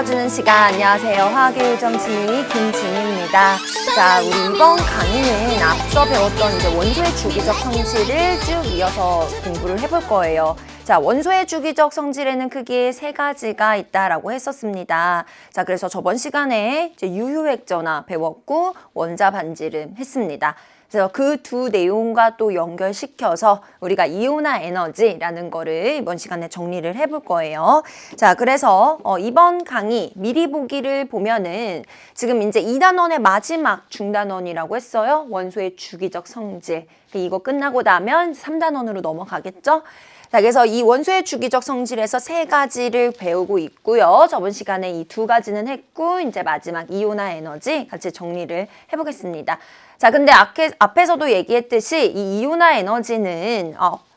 알려주는 시간. 안녕하세요. 화학의 요정 진이 김진희입니다. 자, 우리 이번 강의는 앞서 배웠던 이제 원소의 주기적 성질을 쭉 이어서 공부를 해볼 거예요. 자, 원소의 주기적 성질에는 크게 세 가지가 있다라고 했었습니다. 자, 그래서 저번 시간에 이제 유효액전화 배웠고 원자 반지름 했습니다. 그래서 그 두 내용과 또 연결시켜서 우리가 이온화 에너지라는 거를 이번 시간에 정리를 해볼 거예요. 자, 그래서 이번 강의 미리 보기를 보면은 지금 이제 2단원의 마지막 중단원이라고 했어요. 원소의 주기적 성질. 이거 끝나고 나면 3단원으로 넘어가겠죠? 자, 그래서 이 원소의 주기적 성질에서 세 가지를 배우고 있고요. 저번 시간에 이 두 가지는 했고 이제 마지막 이온화 에너지 같이 정리를 해보겠습니다. 자, 근데 앞에서도 얘기했듯이 이 이온화 에너지는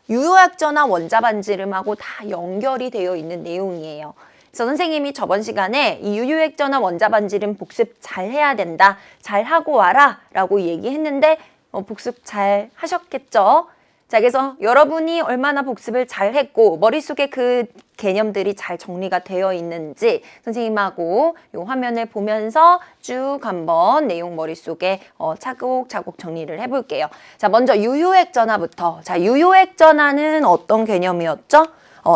유효액전화 원자 반지름하고 다 연결이 되어 있는 내용이에요. 그래서 선생님이 저번 시간에 이 유효액전화 원자 반지름 복습 잘 해야 된다, 잘 하고 와라 라고 얘기했는데 복습 잘 하셨겠죠? 자, 그래서 여러분이 얼마나 복습을 잘 했고 머릿속에 그 개념들이 잘 정리가 되어 있는지 선생님하고 이 화면을 보면서 쭉 한번 내용 머릿속에 차곡차곡 정리를 해볼게요. 자, 먼저 유효액전화부터. 자, 유효액전화는 어떤 개념이었죠?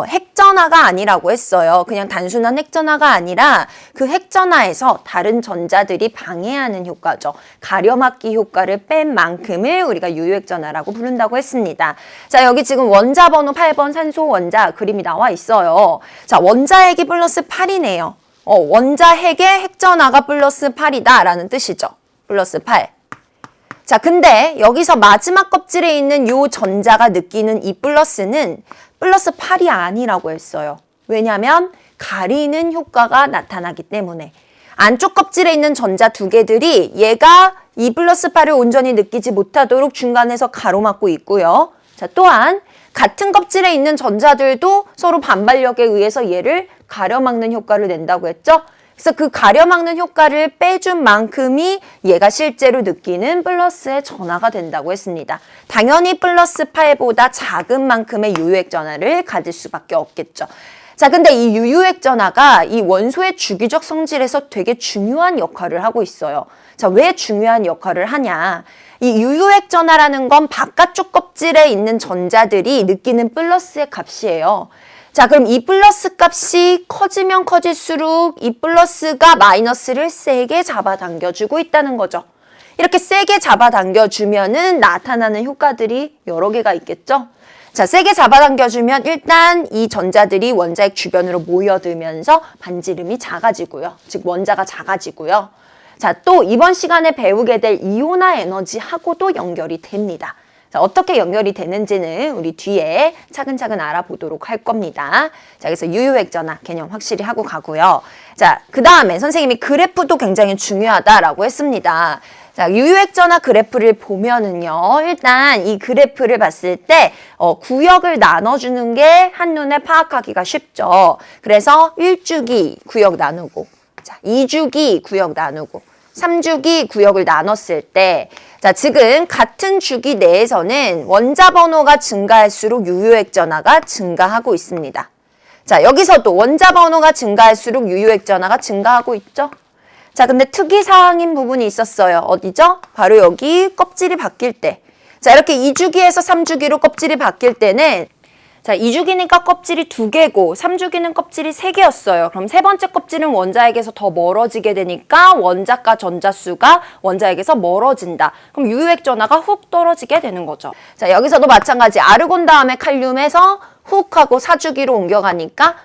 핵전화가 아니라고 했어요. 그냥 단순한 핵전화가 아니라 그 핵전화에서 다른 전자들이 방해하는 효과죠. 가려막기 효과를 뺀 만큼을 우리가 유효액전화라고 부른다고 했습니다. 자, 여기 지금 원자 번호 8번 산소 원자 그림이 나와 있어요. 자, 원자핵이 플러스 8이네요. 원자 핵의 핵전화가 플러스 8이다 라는 뜻이죠. 플러스 8. 자, 근데 여기서 마지막 껍질에 있는 요 전자가 느끼는 이 플러스는 플러스 8이 아니라고 했어요. 왜냐하면 가리는 효과가 나타나기 때문에. 안쪽 껍질에 있는 전자 두 개들이 얘가 이 플러스 8을 온전히 느끼지 못하도록 중간에서 가로막고 있고요. 자, 또한 같은 껍질에 있는 전자들도 서로 반발력에 의해서 얘를 가려막는 효과를 낸다고 했죠. 그래서 그 가려막는 효과를 빼준 만큼이 얘가 실제로 느끼는 플러스의 전하가 된다고 했습니다. 당연히 플러스 8보다 작은 만큼의 유효액 전하를 가질 수밖에 없겠죠. 자, 근데 이 유효액 전하가 이 원소의 주기적 성질에서 되게 중요한 역할을 하고 있어요. 자, 왜 중요한 역할을 하냐? 이 유효액 전하라는 건 바깥쪽 껍질에 있는 전자들이 느끼는 플러스의 값이에요. 자, 그럼 이 플러스 값이 커지면 커질수록 이 플러스가 마이너스를 세게 잡아당겨주고 있다는 거죠. 이렇게 세게 잡아당겨주면은 나타나는 효과들이 여러 개가 있겠죠. 자, 세게 잡아당겨주면 일단 이 전자들이 원자핵 주변으로 모여들면서 반지름이 작아지고요. 즉 원자가 작아지고요. 자, 또 이번 시간에 배우게 될 이온화 에너지하고도 연결이 됩니다. 자, 어떻게 연결이 되는지는 우리 뒤에 차근차근 알아보도록 할 겁니다. 자, 그래서 유효액전화 개념 확실히 하고 가고요. 자, 그 다음에 선생님이 그래프도 굉장히 중요하다라고 했습니다. 자, 유효액전화 그래프를 보면은요, 일단 이 그래프를 봤을 때 구역을 나눠주는 게 한눈에 파악하기가 쉽죠. 그래서 1주기 구역 나누고, 자, 2주기 구역 나누고, 3주기 구역을 나눴을 때, 자, 지금 같은 주기 내에서는 원자 번호가 증가할수록 유효액 전하가 증가하고 있습니다. 자, 여기서도 원자 번호가 증가할수록 유효액 전하가 증가하고 있죠. 자, 근데 특이사항인 부분이 있었어요. 어디죠? 바로 여기 껍질이 바뀔 때. 자, 이렇게 2주기에서 3주기로 껍질이 바뀔 때는 자, 2주기니까 껍질이 2개고 3주기는 껍질이 3개였어요. 그럼 세 번째 껍질은 원자핵에서 더 멀어지게 되니까 원자가 전자수가 원자핵에서 멀어진다. 그럼 유효액 전하가 훅 떨어지게 되는 거죠. 자, 여기서도 마찬가지 아르곤 다음에 칼륨에서 훅 하고 4주기로 옮겨가니까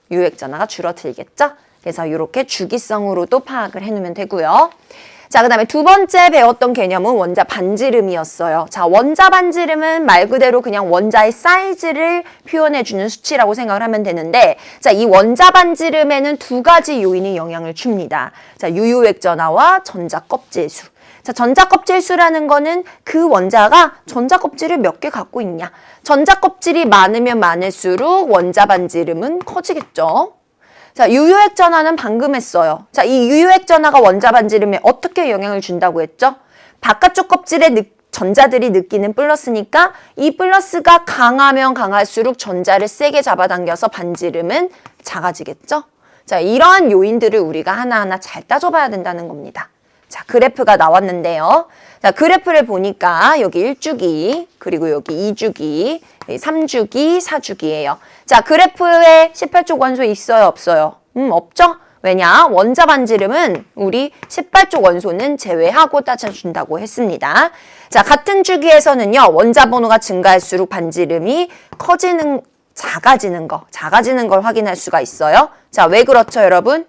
유효액 전하가 줄어들겠죠. 그래서 이렇게 주기성으로도 파악을 해놓으면 되고요. 자, 그 다음에 두 번째 배웠던 개념은 원자 반지름이었어요. 자, 원자 반지름은 말 그대로 그냥 원자의 사이즈를 표현해주는 수치라고 생각을 하면 되는데, 자, 이 원자 반지름에는 두 가지 요인이 영향을 줍니다. 자, 유효액 전하와 전자 껍질수. 자, 전자 껍질수라는 거는 그 원자가 전자 껍질을 몇 개 갖고 있냐. 전자 껍질이 많으면 많을수록 원자 반지름은 커지겠죠. 자, 유효액 전하는 방금 했어요. 자, 이 유효액 전하가 원자 반지름에 어떻게 영향을 준다고 했죠? 바깥쪽 껍질에 전자들이 느끼는 플러스니까 이 플러스가 강하면 강할수록 전자를 세게 잡아당겨서 반지름은 작아지겠죠? 자, 이러한 요인들을 우리가 하나하나 잘 따져봐야 된다는 겁니다. 자, 그래프가 나왔는데요. 자, 그래프를 보니까 여기 1주기, 그리고 여기 2주기, 3주기, 4주기예요. 자, 그래프에 18쪽 원소 있어요, 없어요? 없죠? 왜냐? 원자 반지름은 우리 18쪽 원소는 제외하고 따져준다고 했습니다. 자, 같은 주기에서는요, 원자 번호가 증가할수록 반지름이 작아지는 걸 확인할 수가 있어요. 자, 왜 그렇죠, 여러분?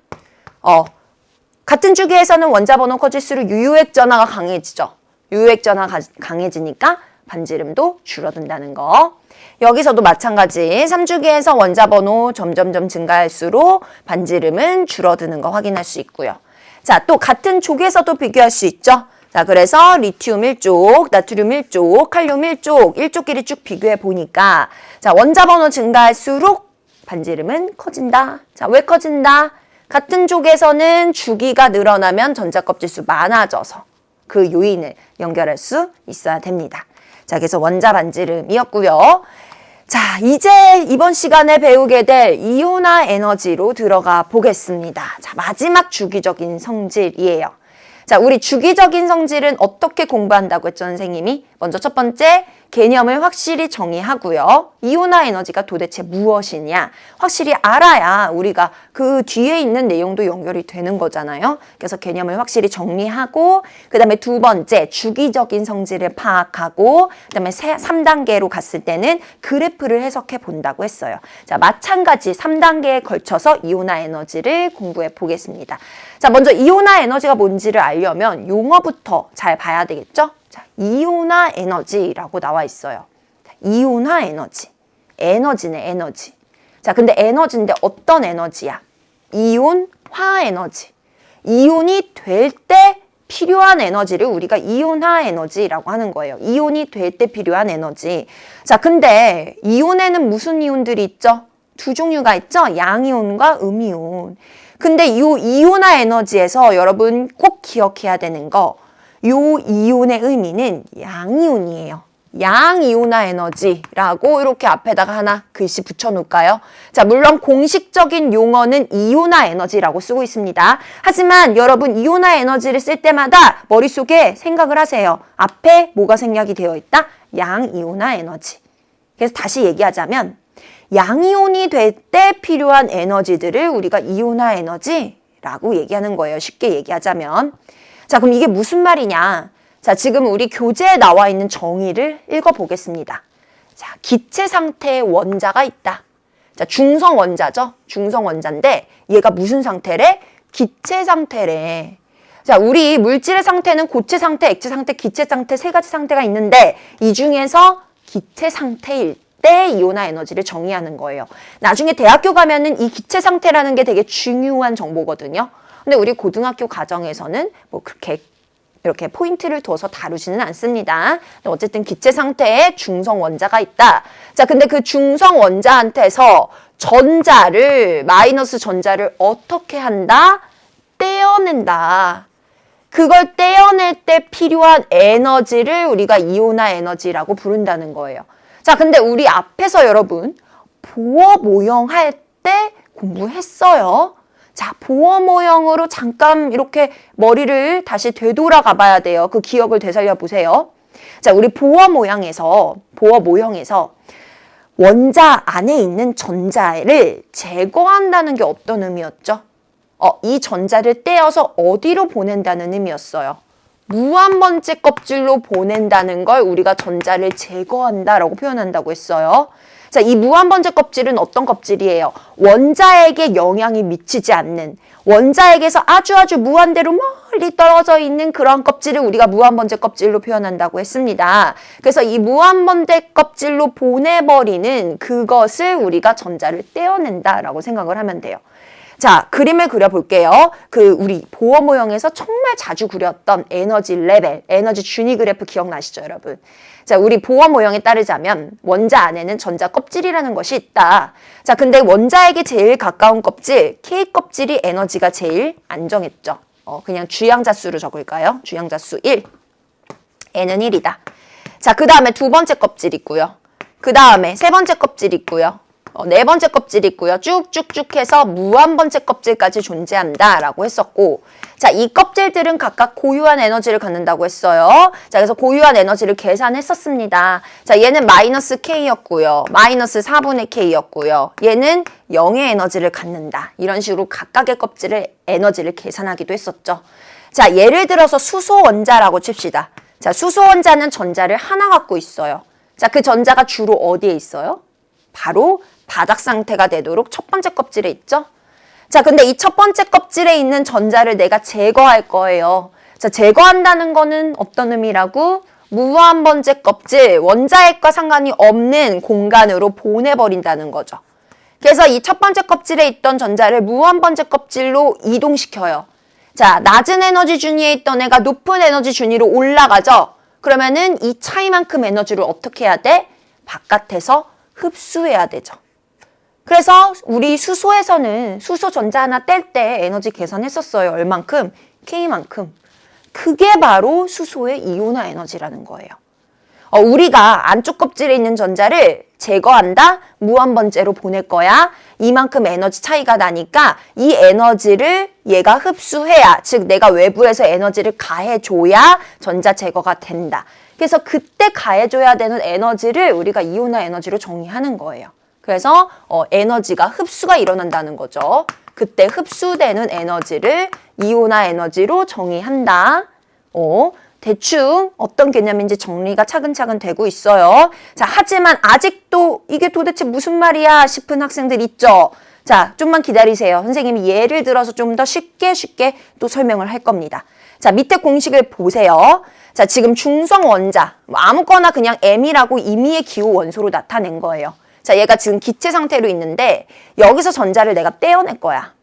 같은 주기에서는 원자 번호 커질수록 유효액 전하가 강해지죠. 유효액 전하가 강해지니까 반지름도 줄어든다는 거. 여기서도 마찬가지 3주기에서 원자 번호 점점점 증가할수록 반지름은 줄어드는 거 확인할 수 있고요. 자, 또 같은 족에서도 비교할 수 있죠. 자, 그래서 리튬 1쪽, 나트륨 1쪽, 칼륨 1쪽, 1쪽끼리 쭉 비교해 보니까 자, 원자 번호 증가할수록 반지름은 커진다. 자, 왜 커진다? 같은 족에서는 주기가 늘어나면 전자 껍질수 많아져서 그 요인을 연결할 수 있어야 됩니다. 자, 그래서 원자 반지름이었고요. 자, 이제 이번 시간에 배우게 될 이온화 에너지로 들어가 보겠습니다. 자, 마지막 주기적인 성질이에요. 자, 우리 주기적인 성질은 어떻게 공부한다고 했죠, 선생님이? 먼저 첫 번째, 개념을 확실히 정의하고요. 이온화 에너지가 도대체 무엇이냐? 확실히 알아야 우리가 그 뒤에 있는 내용도 연결이 되는 거잖아요. 그래서 개념을 확실히 정리하고, 그 다음에 두 번째, 주기적인 성질을 파악하고, 그 다음에 3단계로 갔을 때는 그래프를 해석해 본다고 했어요. 자, 마찬가지 3단계에 걸쳐서 이온화 에너지를 공부해 보겠습니다. 자, 먼저 이온화 에너지가 뭔지를 알려면 용어부터 잘 봐야 되겠죠? 자, 이온화 에너지라고 나와 있어요. 자, 이온화 에너지. 에너지네, 에너지. 자, 근데 에너지인데 어떤 에너지야? 이온화 에너지. 이온이 될 때 필요한 에너지를 우리가 이온화 에너지라고 하는 거예요. 이온이 될 때 필요한 에너지. 자, 근데 이온에는 무슨 이온들이 있죠? 두 종류가 있죠? 양이온과 음이온. 근데 이 이온화 에너지에서 여러분 꼭 기억해야 되는 거, 요 이온의 의미는 양이온이에요. 양이온화 에너지라고 이렇게 앞에다가 하나 글씨 붙여놓을까요? 자, 물론 공식적인 용어는 이온화 에너지라고 쓰고 있습니다. 하지만 여러분 이온화 에너지를 쓸 때마다 머릿속에 생각을 하세요. 앞에 뭐가 생략이 되어 있다? 양이온화 에너지. 그래서 다시 얘기하자면 양이온이 될 때 필요한 에너지들을 우리가 이온화 에너지라고 얘기하는 거예요. 쉽게 얘기하자면. 자, 그럼 이게 무슨 말이냐? 자, 지금 우리 교재에 나와 있는 정의를 읽어보겠습니다. 자, 기체 상태의 원자가 있다. 자, 중성 원자죠? 중성 원자인데 얘가 무슨 상태래? 기체 상태래. 자, 우리 물질의 상태는 고체 상태, 액체 상태, 기체 상태 세 가지 상태가 있는데 이 중에서 기체 상태일 때 이온화 에너지를 정의하는 거예요. 나중에 대학교 가면은 이 기체 상태라는 게 되게 중요한 정보거든요. 근데 우리 고등학교 과정에서는 뭐 그렇게 이렇게 포인트를 둬서 다루지는 않습니다. 어쨌든 기체 상태에 중성 원자가 있다. 자, 근데 그 중성 원자한테서 마이너스 전자를 어떻게 한다? 떼어낸다. 그걸 떼어낼 때 필요한 에너지를 우리가 이온화 에너지라고 부른다는 거예요. 자, 근데 우리 앞에서 여러분 보어 모형 할 때 공부했어요. 자, 보어 모형으로 잠깐 이렇게 머리를 다시 되돌아가 봐야 돼요. 그 기억을 되살려 보세요. 자, 우리 보어 모형에서 원자 안에 있는 전자를 제거한다는 게 어떤 의미였죠? 이 전자를 떼어서 어디로 보낸다는 의미였어요. 무한번째 껍질로 보낸다는 걸 우리가 전자를 제거한다라고 표현한다고 했어요. 자, 이 무한번째 껍질은 어떤 껍질이에요? 원자에게 영향이 미치지 않는, 원자에게서 아주 무한대로 멀리 떨어져 있는 그런 껍질을 우리가 무한번째 껍질로 표현한다고 했습니다. 그래서 이 무한번째 껍질로 보내버리는 그것을 우리가 전자를 떼어낸다라고 생각을 하면 돼요. 자, 그림을 그려볼게요. 우리 보어 모형에서 정말 자주 그렸던 에너지 레벨, 에너지 준위 그래프 기억나시죠, 여러분? 자, 우리 보어 모형에 따르자면 원자 안에는 전자 껍질이라는 것이 있다. 자, 근데 원자에게 제일 가까운 껍질, K 껍질이 에너지가 제일 안 정했죠. 그냥 주양자 수로 적을까요? 주양자 수 1. N은 1이다. 자, 그 다음에 두 번째 껍질 있고요. 그 다음에 세 번째 껍질 있고요. 네 번째 껍질이 있고요. 쭉쭉쭉 해서 무한 번째 껍질까지 존재한다라고 했었고, 자, 이 껍질들은 각각 고유한 에너지를 갖는다고 했어요. 자, 그래서 고유한 에너지를 계산했었습니다. 자, 얘는 마이너스 K였고요. 마이너스 4분의 K였고요. 얘는 0의 에너지를 갖는다. 이런 식으로 각각의 껍질을 에너지를 계산하기도 했었죠. 자, 예를 들어서 수소 원자라고 칩시다. 자, 수소 원자는 전자를 하나 갖고 있어요. 자, 그 전자가 주로 어디에 있어요? 바로 바닥 상태가 되도록 첫 번째 껍질에 있죠? 자, 근데 이 첫 번째 껍질에 있는 전자를 내가 제거할 거예요. 자, 제거한다는 거는 어떤 의미라고? 무한 번째 껍질, 원자핵과 상관이 없는 공간으로 보내버린다는 거죠. 그래서 이 첫 번째 껍질에 있던 전자를 무한 번째 껍질로 이동시켜요. 자, 낮은 에너지 준위에 있던 애가 높은 에너지 준위로 올라가죠? 그러면은 이 차이만큼 에너지를 어떻게 해야 돼? 바깥에서 흡수해야 되죠. 그래서 우리 수소에서는 수소 전자 하나 뗄 때 에너지 계산했었어요. 얼만큼? K만큼. 그게 바로 수소의 이온화 에너지라는 거예요. 우리가 안쪽 껍질에 있는 전자를 제거한다? 무한 번째로 보낼 거야. 이만큼 에너지 차이가 나니까 이 에너지를 얘가 흡수해야, 즉 내가 외부에서 에너지를 가해줘야 전자 제거가 된다. 그래서 그때 가해줘야 되는 에너지를 우리가 이온화 에너지로 정의하는 거예요. 그래서 에너지가 흡수가 일어난다는 거죠. 그때 흡수되는 에너지를 이온화 에너지로 정의한다. 대충 어떤 개념인지 정리가 차근차근 되고 있어요. 자, 하지만 아직도 이게 도대체 무슨 말이야 싶은 학생들 있죠. 자, 좀만 기다리세요. 선생님이 예를 들어서 좀 더 쉽게 또 설명을 할 겁니다. 자, 밑에 공식을 보세요. 자, 지금 중성 원자, 아무거나 그냥 M이라고 임의의 기호 원소로 나타낸 거예요. 자, 얘가 지금 기체 상태로 있는데 여기서 전자를 내가 떼어낼 거야.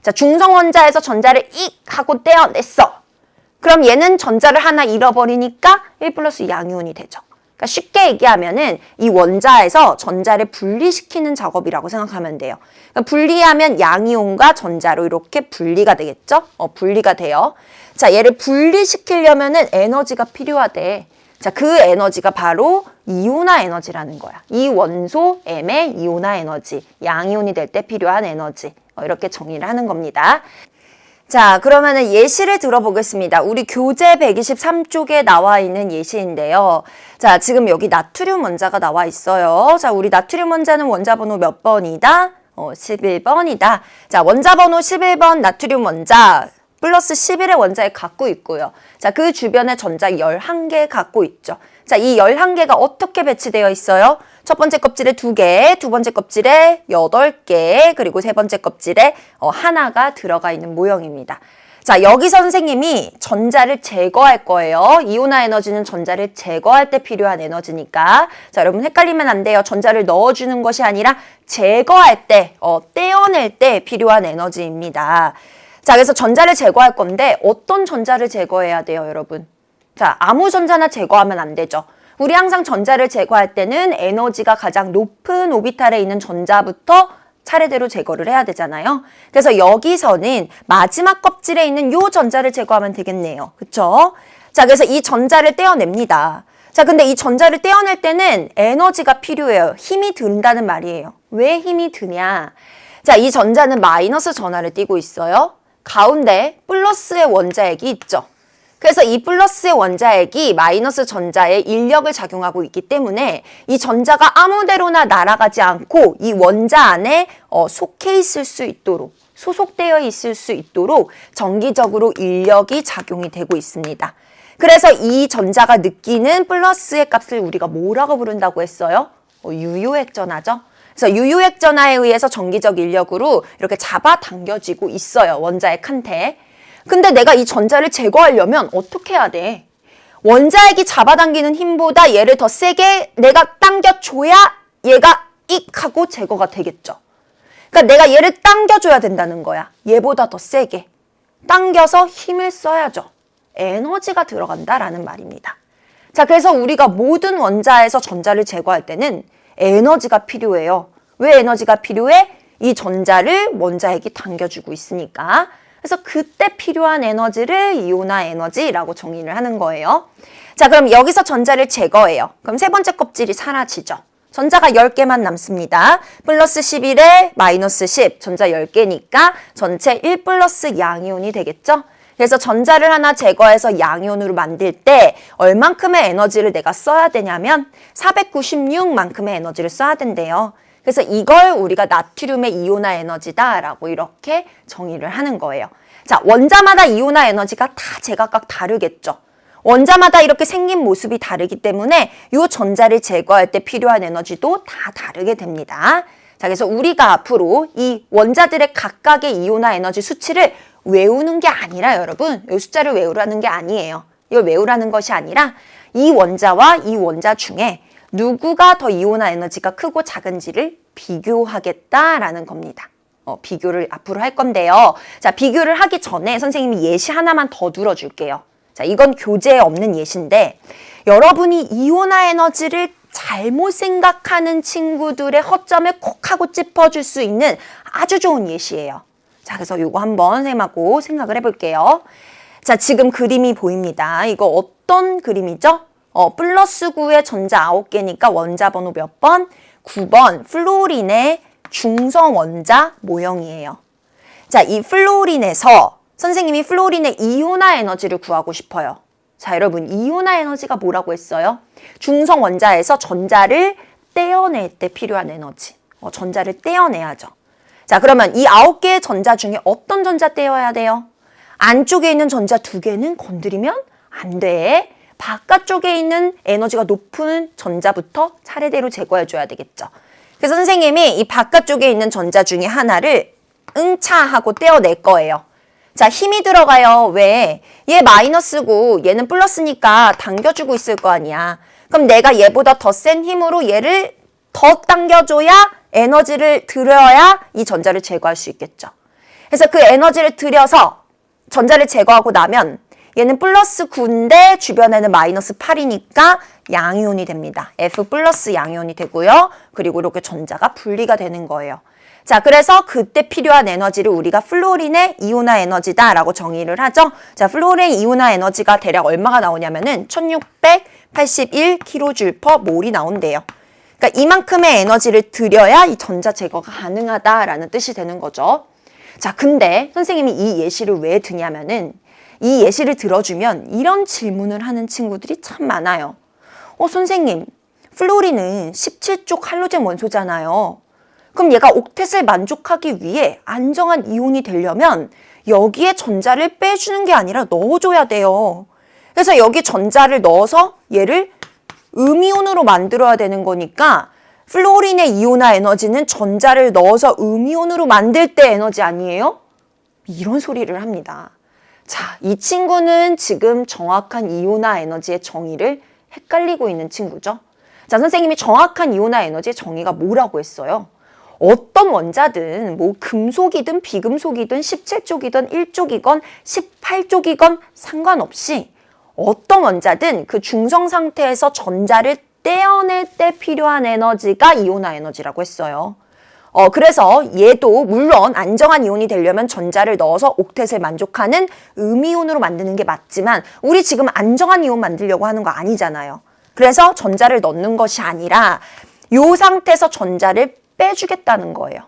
자, 중성 원자에서 전자를 익 하고 떼어냈어. 그럼 얘는 전자를 하나 잃어버리니까 1 플러스 양이온이 되죠. 그러니까 쉽게 얘기하면은 이 원자에서 전자를 분리시키는 작업이라고 생각하면 돼요. 그러니까 분리하면 양이온과 전자로 이렇게 분리가 되겠죠? 분리가 돼요. 자, 얘를 분리시키려면은 에너지가 필요하대. 자, 그 에너지가 바로 이온화 에너지라는 거야. 이 원소 M의 이온화 에너지, 양이온이 될 때 필요한 에너지. 이렇게 정의를 하는 겁니다. 자, 그러면은 예시를 들어보겠습니다. 우리 교재 123쪽에 나와 있는 예시인데요. 자, 지금 여기 나트륨 원자가 나와 있어요. 자, 우리 나트륨 원자는 원자 번호 몇 번이다? 11번이다. 자, 원자 번호 11번 나트륨 원자 플러스 11의 원자를 갖고 있고요. 자, 그 주변에 전자 11개 갖고 있죠. 자, 이 11개가 어떻게 배치되어 있어요? 첫 번째 껍질에 2개, 두 번째 껍질에 8개, 그리고 세 번째 껍질에 하나가 들어가 있는 모형입니다. 자, 여기 선생님이 전자를 제거할 거예요. 이온화 에너지는 전자를 제거할 때 필요한 에너지니까. 자, 여러분 헷갈리면 안 돼요. 전자를 넣어주는 것이 아니라 제거할 때, 떼어낼 때 필요한 에너지입니다. 자, 그래서 전자를 제거할 건데 어떤 전자를 제거해야 돼요, 여러분? 자, 아무 전자나 제거하면 안 되죠. 우리 항상 전자를 제거할 때는 에너지가 가장 높은 오비탈에 있는 전자부터 차례대로 제거를 해야 되잖아요. 그래서 여기서는 마지막 껍질에 있는 요 전자를 제거하면 되겠네요. 그쵸? 자, 그래서 이 전자를 떼어냅니다. 자, 근데 이 전자를 떼어낼 때는 에너지가 필요해요. 힘이 든다는 말이에요. 왜 힘이 드냐? 자, 이 전자는 마이너스 전하를 띠고 있어요. 가운데 플러스의 원자핵이 있죠. 그래서 이 플러스의 원자핵이 마이너스 전자에 인력을 작용하고 있기 때문에 이 전자가 아무데로나 날아가지 않고 이 원자 안에 속해 있을 수 있도록, 소속되어 있을 수 있도록 정기적으로 인력이 작용이 되고 있습니다. 그래서 이 전자가 느끼는 플러스의 값을 우리가 뭐라고 부른다고 했어요? 유효핵 전하죠. 그래서 유효핵 전하에 의해서 정기적 인력으로 이렇게 잡아당겨지고 있어요. 원자핵한테. 근데 내가 이 전자를 제거하려면 어떻게 해야 돼? 원자핵이 잡아당기는 힘보다 얘를 더 세게 내가 당겨줘야 얘가 익 하고 제거가 되겠죠. 그러니까 내가 얘를 당겨줘야 된다는 거야. 얘보다 더 세게. 당겨서 힘을 써야죠. 에너지가 들어간다라는 말입니다. 자, 그래서 우리가 모든 원자에서 전자를 제거할 때는 에너지가 필요해요. 왜 에너지가 필요해? 이 전자를 원자핵이 당겨주고 있으니까. 그래서 그때 필요한 에너지를 이온화 에너지라고 정의를 하는 거예요. 자, 그럼 여기서 전자를 제거해요. 그럼 세 번째 껍질이 사라지죠. 전자가 10개만 남습니다. 플러스 11에 마이너스 10, 전자 10개니까 전체 1 플러스 양이온이 되겠죠? 그래서 전자를 하나 제거해서 양이온으로 만들 때 얼만큼의 에너지를 내가 써야 되냐면 496만큼의 에너지를 써야 된대요. 그래서 이걸 우리가 나트륨의 이온화 에너지다라고 이렇게 정의를 하는 거예요. 자, 원자마다 이온화 에너지가 다 제각각 다르겠죠. 원자마다 이렇게 생긴 모습이 다르기 때문에 이 전자를 제거할 때 필요한 에너지도 다 다르게 됩니다. 자, 그래서 우리가 앞으로 이 원자들의 각각의 이온화 에너지 수치를 외우는 게 아니라 여러분, 이 숫자를 외우라는 게 아니에요. 이걸 외우라는 것이 아니라 이 원자와 이 원자 중에 누구가 더 이온화 에너지가 크고 작은지를 비교하겠다라는 겁니다. 비교를 앞으로 할 건데요. 자, 비교를 하기 전에 선생님이 예시 하나만 더 들어줄게요. 자, 이건 교재에 없는 예시인데 여러분이 이온화 에너지를 잘못 생각하는 친구들의 허점을 콕 하고 짚어줄 수 있는 아주 좋은 예시예요. 자, 그래서 이거 한번 선생님하고 생각을 해볼게요. 자, 지금 그림이 보입니다. 이거 어떤 그림이죠? 플러스 9의 전자 9개니까 원자 번호 몇 번? 9번 플로린의 중성 원자 모형이에요. 자, 이 플로린에서 선생님이 플로린의 이온화 에너지를 구하고 싶어요. 자, 여러분, 이온화 에너지가 뭐라고 했어요? 중성 원자에서 전자를 떼어낼 때 필요한 에너지. 전자를 떼어내야죠. 자, 그러면 이 9개의 전자 중에 어떤 전자 떼어야 돼요? 안쪽에 있는 전자 2개는 건드리면 안 돼. 바깥쪽에 있는 에너지가 높은 전자부터 차례대로 제거해줘야 되겠죠. 그래서 선생님이 이 바깥쪽에 있는 전자 중에 하나를 응차 하고 떼어낼 거예요. 자, 힘이 들어가요. 왜? 얘 마이너스고 얘는 플러스니까 당겨주고 있을 거 아니야. 그럼 내가 얘보다 더 센 힘으로 얘를 더 당겨줘야 에너지를 들여야 이 전자를 제거할 수 있겠죠. 그래서 그 에너지를 들여서 전자를 제거하고 나면 얘는 플러스 9인데 주변에는 마이너스 8이니까 양이온이 됩니다. F 플러스 양이온이 되고요. 그리고 이렇게 전자가 분리가 되는 거예요. 자, 그래서 그때 필요한 에너지를 우리가 플로린의 이온화 에너지다라고 정의를 하죠. 자, 플로린 이온화 에너지가 대략 얼마가 나오냐면은 1681kJ/몰이 나온대요. 그러니까 이만큼의 에너지를 들여야 이 전자 제거가 가능하다라는 뜻이 되는 거죠. 자, 근데 선생님이 이 예시를 왜 드냐면은 이 예시를 들어주면 이런 질문을 하는 친구들이 참 많아요. 선생님, 플로린은 17쪽 할로젠 원소잖아요. 그럼 얘가 옥텟을 만족하기 위해 안정한 이온이 되려면 여기에 전자를 빼주는 게 아니라 넣어줘야 돼요. 그래서 여기 전자를 넣어서 얘를 음이온으로 만들어야 되는 거니까 플로린의 이온화 에너지는 전자를 넣어서 음이온으로 만들 때 에너지 아니에요? 이런 소리를 합니다. 자, 이 친구는 지금 정확한 이온화 에너지의 정의를 헷갈리고 있는 친구죠. 자, 선생님이 정확한 이온화 에너지의 정의가 뭐라고 했어요? 어떤 원자든 뭐 금속이든 비금속이든 17쪽이든 1쪽이건 18쪽이건 상관없이 어떤 원자든 그 중성 상태에서 전자를 떼어낼 때 필요한 에너지가 이온화 에너지라고 했어요. 그래서 얘도 물론 안정한 이온이 되려면 전자를 넣어서 옥텟을 만족하는 음이온으로 만드는 게 맞지만 우리 지금 안정한 이온 만들려고 하는 거 아니잖아요. 그래서 전자를 넣는 것이 아니라 이 상태에서 전자를 빼주겠다는 거예요.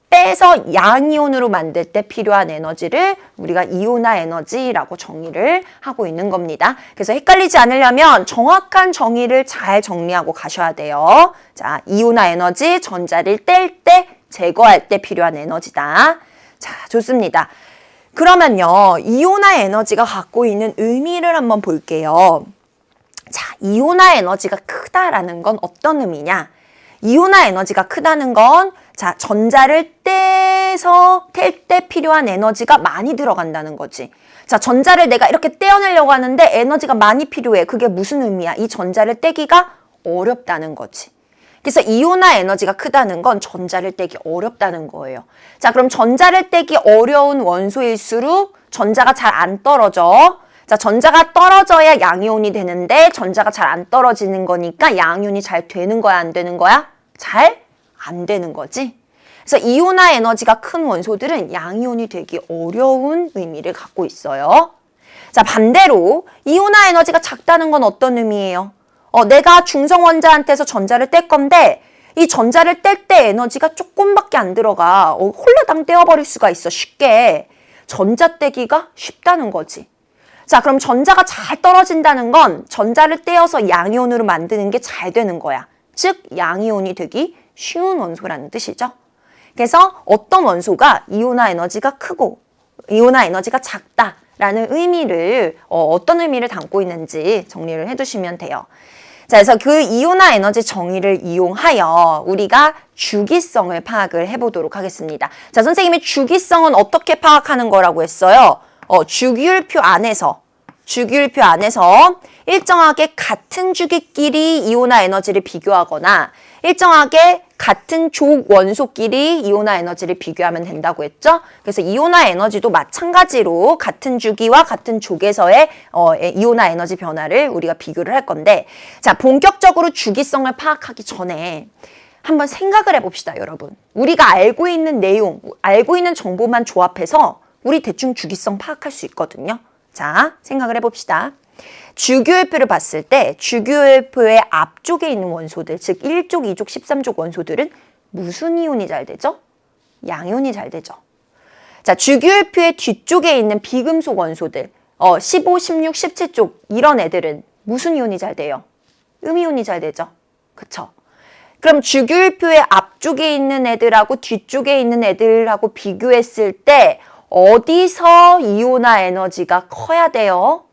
빼서 양이온으로 만들 때 필요한 에너지를 우리가 이온화 에너지라고 정의를 하고 있는 겁니다. 그래서 헷갈리지 않으려면 정확한 정의를 잘 정리하고 가셔야 돼요. 자, 이온화 에너지, 전자를 뗄 때, 제거할 때 필요한 에너지다. 자, 좋습니다. 그러면요, 이온화 에너지가 갖고 있는 의미를 한번 볼게요. 자, 이온화 에너지가 크다라는 건 어떤 의미냐? 이온화 에너지가 크다는 건 자, 전자를 뗄 때 필요한 에너지가 많이 들어간다는 거지. 자, 전자를 내가 이렇게 떼어내려고 하는데 에너지가 많이 필요해. 그게 무슨 의미야? 이 전자를 떼기가 어렵다는 거지. 그래서 이온화 에너지가 크다는 건 전자를 떼기 어렵다는 거예요. 자, 그럼 전자를 떼기 어려운 원소일수록 전자가 잘 안 떨어져. 자, 전자가 떨어져야 양이온이 되는데 전자가 잘 안 떨어지는 거니까 양이온이 잘 되는 거야, 안 되는 거야? 잘 안 되는 거지. 그래서 이온화 에너지가 큰 원소들은 양이온이 되기 어려운 의미를 갖고 있어요. 자, 반대로 이온화 에너지가 작다는 건 어떤 의미예요? 내가 중성 원자한테서 전자를 뗄 건데 이 전자를 뗄 때 에너지가 조금밖에 안 들어가. 홀라당 떼어버릴 수가 있어, 쉽게. 전자 떼기가 쉽다는 거지. 자, 그럼 전자가 잘 떨어진다는 건 전자를 떼어서 양이온으로 만드는 게 잘 되는 거야. 즉, 양이온이 되기 쉬운 원소라는 뜻이죠. 그래서 어떤 원소가 이온화 에너지가 크고 이온화 에너지가 작다라는 의미를 어떤 의미를 담고 있는지 정리를 해두시면 돼요. 자, 그래서 그 이온화 에너지 정의를 이용하여 우리가 주기성을 파악을 해보도록 하겠습니다. 자, 선생님이 주기성은 어떻게 파악하는 거라고 했어요? 주기율표 안에서 일정하게 같은 주기끼리 이온화 에너지를 비교하거나 일정하게 같은 족 원소끼리 이온화 에너지를 비교하면 된다고 했죠? 그래서 이온화 에너지도 마찬가지로 같은 주기와 같은 족에서의 이온화 에너지 변화를 우리가 비교를 할 건데, 자, 본격적으로 주기성을 파악하기 전에 한번 생각을 해봅시다, 여러분. 우리가 알고 있는 내용, 알고 있는 정보만 조합해서 우리 대충 주기성 파악할 수 있거든요. 자, 생각을 해봅시다. 주기율표를 봤을 때 주기율표의 앞쪽에 있는 원소들, 즉 1족, 2족, 13족 원소들은 무슨 이온이 잘 되죠? 양이온이 잘 되죠. 자, 주기율표의 뒤쪽에 있는 비금속 원소들, 15, 16, 17족 이런 애들은 무슨 이온이 잘 돼요? 음이온이 잘 되죠. 그쵸? 그럼 주기율표의 앞쪽에 있는 애들하고 뒤쪽에 있는 애들하고 비교했을 때 어디서 이온화 에너지가 커야 돼요?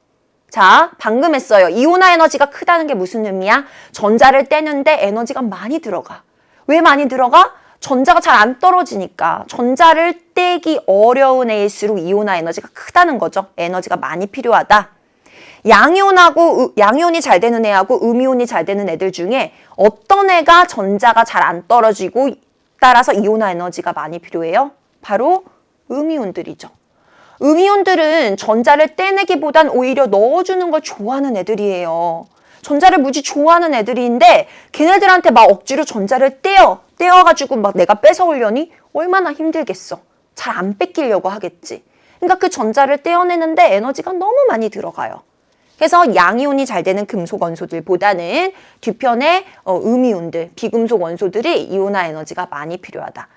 자, 방금 했어요. 이온화 에너지가 크다는 게 무슨 의미야? 전자를 떼는데 에너지가 많이 들어가. 왜 많이 들어가? 전자가 잘 안 떨어지니까. 전자를 떼기 어려운 애일수록 이온화 에너지가 크다는 거죠. 에너지가 많이 필요하다. 양이온이 잘 되는 애하고 음이온이 잘 되는 애들 중에 어떤 애가 전자가 잘 안 떨어지고 따라서 이온화 에너지가 많이 필요해요? 바로 음이온들이죠. 음이온들은 전자를 떼내기보단 오히려 넣어주는 걸 좋아하는 애들이에요. 전자를 무지 좋아하는 애들인데 걔네들한테 막 억지로 전자를 떼어가지고 막 내가 뺏어오려니 얼마나 힘들겠어. 잘 안 뺏기려고 하겠지. 그러니까 그 전자를 떼어내는데 에너지가 너무 많이 들어가요. 그래서 양이온이 잘 되는 금속 원소들보다는 뒤편에 음이온들, 비금속 원소들이 이온화 에너지가 많이 필요하다.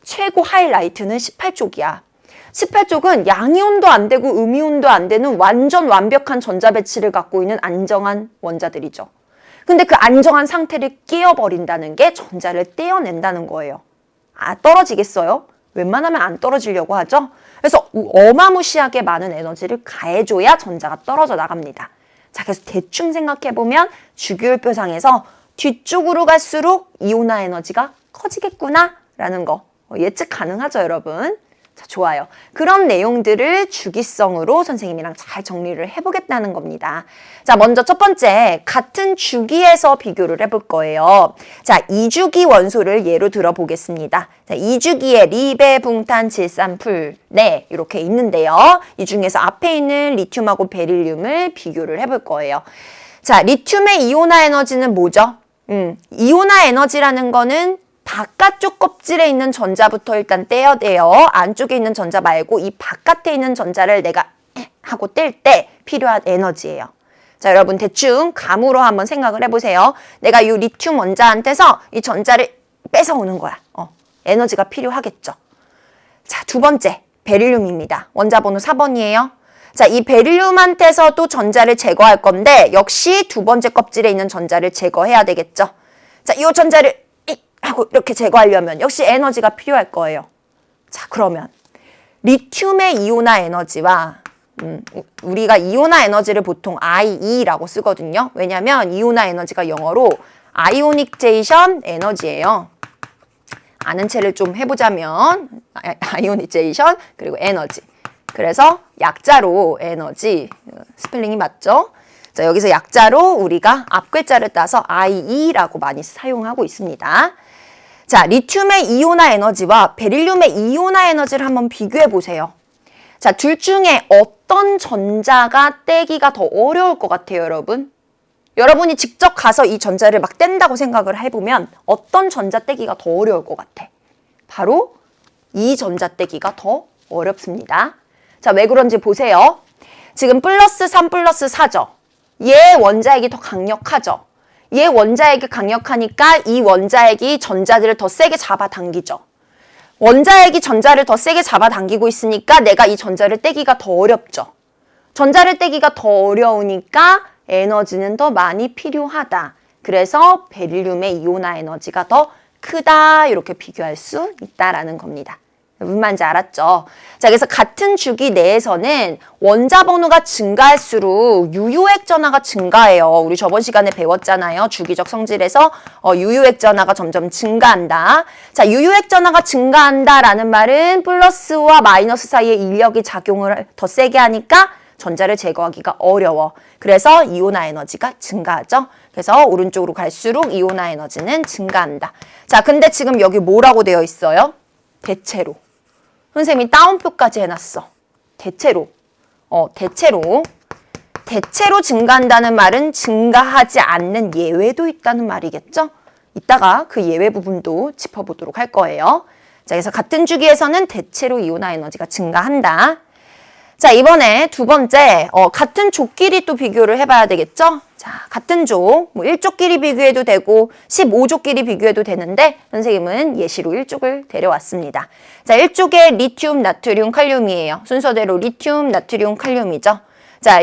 최고 하이라이트는 18쪽이야. 18쪽은 양이온도 안 되고 음이온도 안 되는 완전 완벽한 전자 배치를 갖고 있는 안정한 원자들이죠. 근데 그 안정한 상태를 깨어버린다는 게 전자를 떼어낸다는 거예요. 떨어지겠어요? 웬만하면 안 떨어지려고 하죠. 그래서 어마무시하게 많은 에너지를 가해줘야 전자가 떨어져 나갑니다. 자, 그래서 대충 생각해보면 주기율표상에서 뒤쪽으로 갈수록 이온화 에너지가 커지겠구나라는 거 예측 가능하죠, 여러분? 자, 좋아요. 그런 내용들을 주기성으로 선생님이랑 잘 정리를 해보겠다는 겁니다. 자, 먼저 첫 번째, 같은 주기에서 비교를 해볼 거예요. 자, 2주기 원소를 예로 들어보겠습니다. 자, 2주기에 리베, 붕탄, 질산, 풀, 네, 이렇게 있는데요. 이 중에서 앞에 있는 리튬하고 베릴륨을 비교를 해볼 거예요. 자, 리튬의 이온화 에너지는 뭐죠? 이온화 에너지라는 거는 바깥쪽 껍질에 있는 전자부터 일단 떼야 돼요. 안쪽에 있는 전자 말고 이 바깥에 있는 전자를 내가 하고 뗄 때 필요한 에너지예요. 자, 여러분 대충 감으로 한번 생각을 해보세요. 내가 이 리튬 원자한테서 이 전자를 뺏어오는 거야. 에너지가 필요하겠죠. 자, 두 번째 베릴륨입니다. 원자 번호 4번이에요. 자, 이 베릴륨한테서도 전자를 제거할 건데 역시 두 번째 껍질에 있는 전자를 제거해야 되겠죠. 자, 이 전자를 하고 이렇게 제거하려면 역시 에너지가 필요할 거예요. 자, 그러면 리튬의 이온화 에너지와 우리가 이온화 에너지를 보통 IE라고 쓰거든요. 왜냐하면 이온화 에너지가 영어로 아이오닉제이션 에너지예요. 아는 체를 좀 해보자면 아이오닉제이션 그리고 에너지. 그래서 약자로 에너지, 스펠링이 맞죠? 자, 여기서 약자로 우리가 앞글자를 따서 IE라고 많이 사용하고 있습니다. 자, 리튬의 이온화 에너지와 베릴륨의 이온화 에너지를 한번 비교해 보세요. 자, 둘 중에 어떤 전자가 떼기가 더 어려울 것 같아요, 여러분? 여러분이 직접 가서 이 전자를 막 뗀다고 생각을 해보면 어떤 전자 떼기가 더 어려울 것 같아? 바로 이 전자 떼기가 더 어렵습니다. 자, 왜 그런지 보세요. 지금 플러스 3 플러스 4죠. 얘 원자핵이 더 강력하죠. 얘 원자핵이 강력하니까 이 원자핵이 전자들을 더 세게 잡아당기죠. 원자핵이 전자를 더 세게 잡아당기고 있으니까 내가 이 전자를 떼기가 더 어렵죠. 전자를 떼기가 더 어려우니까 에너지는 더 많이 필요하다. 그래서 베릴륨의 이온화 에너지가 더 크다. 이렇게 비교할 수 있다라는 겁니다. 무슨 말인지 알았죠? 자, 그래서 같은 주기 내에서는 원자 번호가 증가할수록 유효액 전하가 증가해요. 우리 저번 시간에 배웠잖아요. 주기적 성질에서 유효액 전하가 점점 증가한다. 자, 유효액 전하가 증가한다라는 말은 플러스와 마이너스 사이에 인력이 작용을 더 세게 하니까 전자를 제거하기가 어려워. 그래서 이온화 에너지가 증가하죠. 그래서 오른쪽으로 갈수록 이온화 에너지는 증가한다. 자, 근데 지금 여기 뭐라고 되어 있어요? 대체로. 선생님이 따옴표까지 해놨어. 대체로. 대체로 증가한다는 말은 증가하지 않는 예외도 있다는 말이겠죠? 이따가 그 예외 부분도 짚어보도록 할 거예요. 자, 그래서 같은 주기에서는 대체로 이온화 에너지가 증가한다. 자, 이번에 두 번째, 같은 족끼리 또 비교를 해봐야 되겠죠? 자, 같은 족, 1족끼리 비교해도 되고 15족끼리 비교해도 되는데 선생님은 예시로 1족을 데려왔습니다. 자, 1족에 리튬, 나트륨, 칼륨이에요. 순서대로 리튬, 나트륨, 칼륨이죠. 자,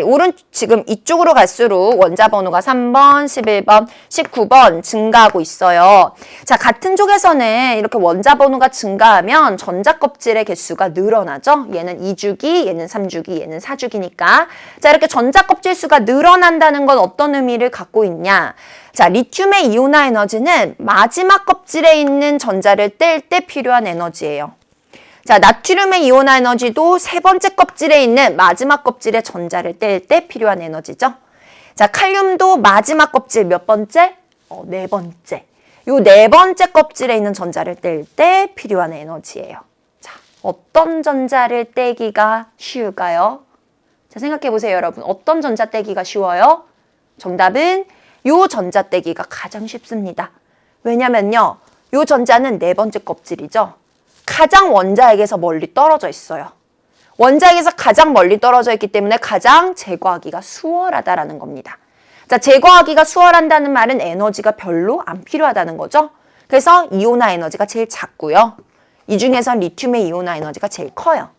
지금 이쪽으로 갈수록 원자 번호가 3번, 11번, 19번 증가하고 있어요. 자, 같은 족에서는 이렇게 원자 번호가 증가하면 전자 껍질의 개수가 늘어나죠. 얘는 2주기, 얘는 3주기, 얘는 4주기니까. 자, 이렇게 전자 껍질 수가 늘어난다는 건 어떤 의미를 갖고 있냐? 자, 리튬의 이온화 에너지는 마지막 껍질에 있는 전자를 뗄 때 필요한 에너지예요. 자, 나트륨의 이온화 에너지도 세 번째 껍질에 있는 마지막 껍질의 전자를 뗄 때 필요한 에너지죠. 자, 칼륨도 마지막 껍질 몇 번째? 네 번째. 요 네 번째 껍질에 있는 전자를 뗄 때 필요한 에너지예요. 자, 어떤 전자를 떼기가 쉬울까요? 자, 생각해 보세요, 여러분. 어떤 전자 떼기가 쉬워요? 정답은 요 전자 떼기가 가장 쉽습니다. 왜냐면요, 요 전자는 네 번째 껍질이죠. 가장 원자핵에서 멀리 떨어져 있어요. 원자핵에서 가장 멀리 떨어져 있기 때문에 가장 제거하기가 수월하다라는 겁니다. 자, 제거하기가 수월한다는 말은 에너지가 별로 안 필요하다는 거죠. 그래서 이온화 에너지가 제일 작고요. 이 중에서 리튬의 이온화 에너지가 제일 커요.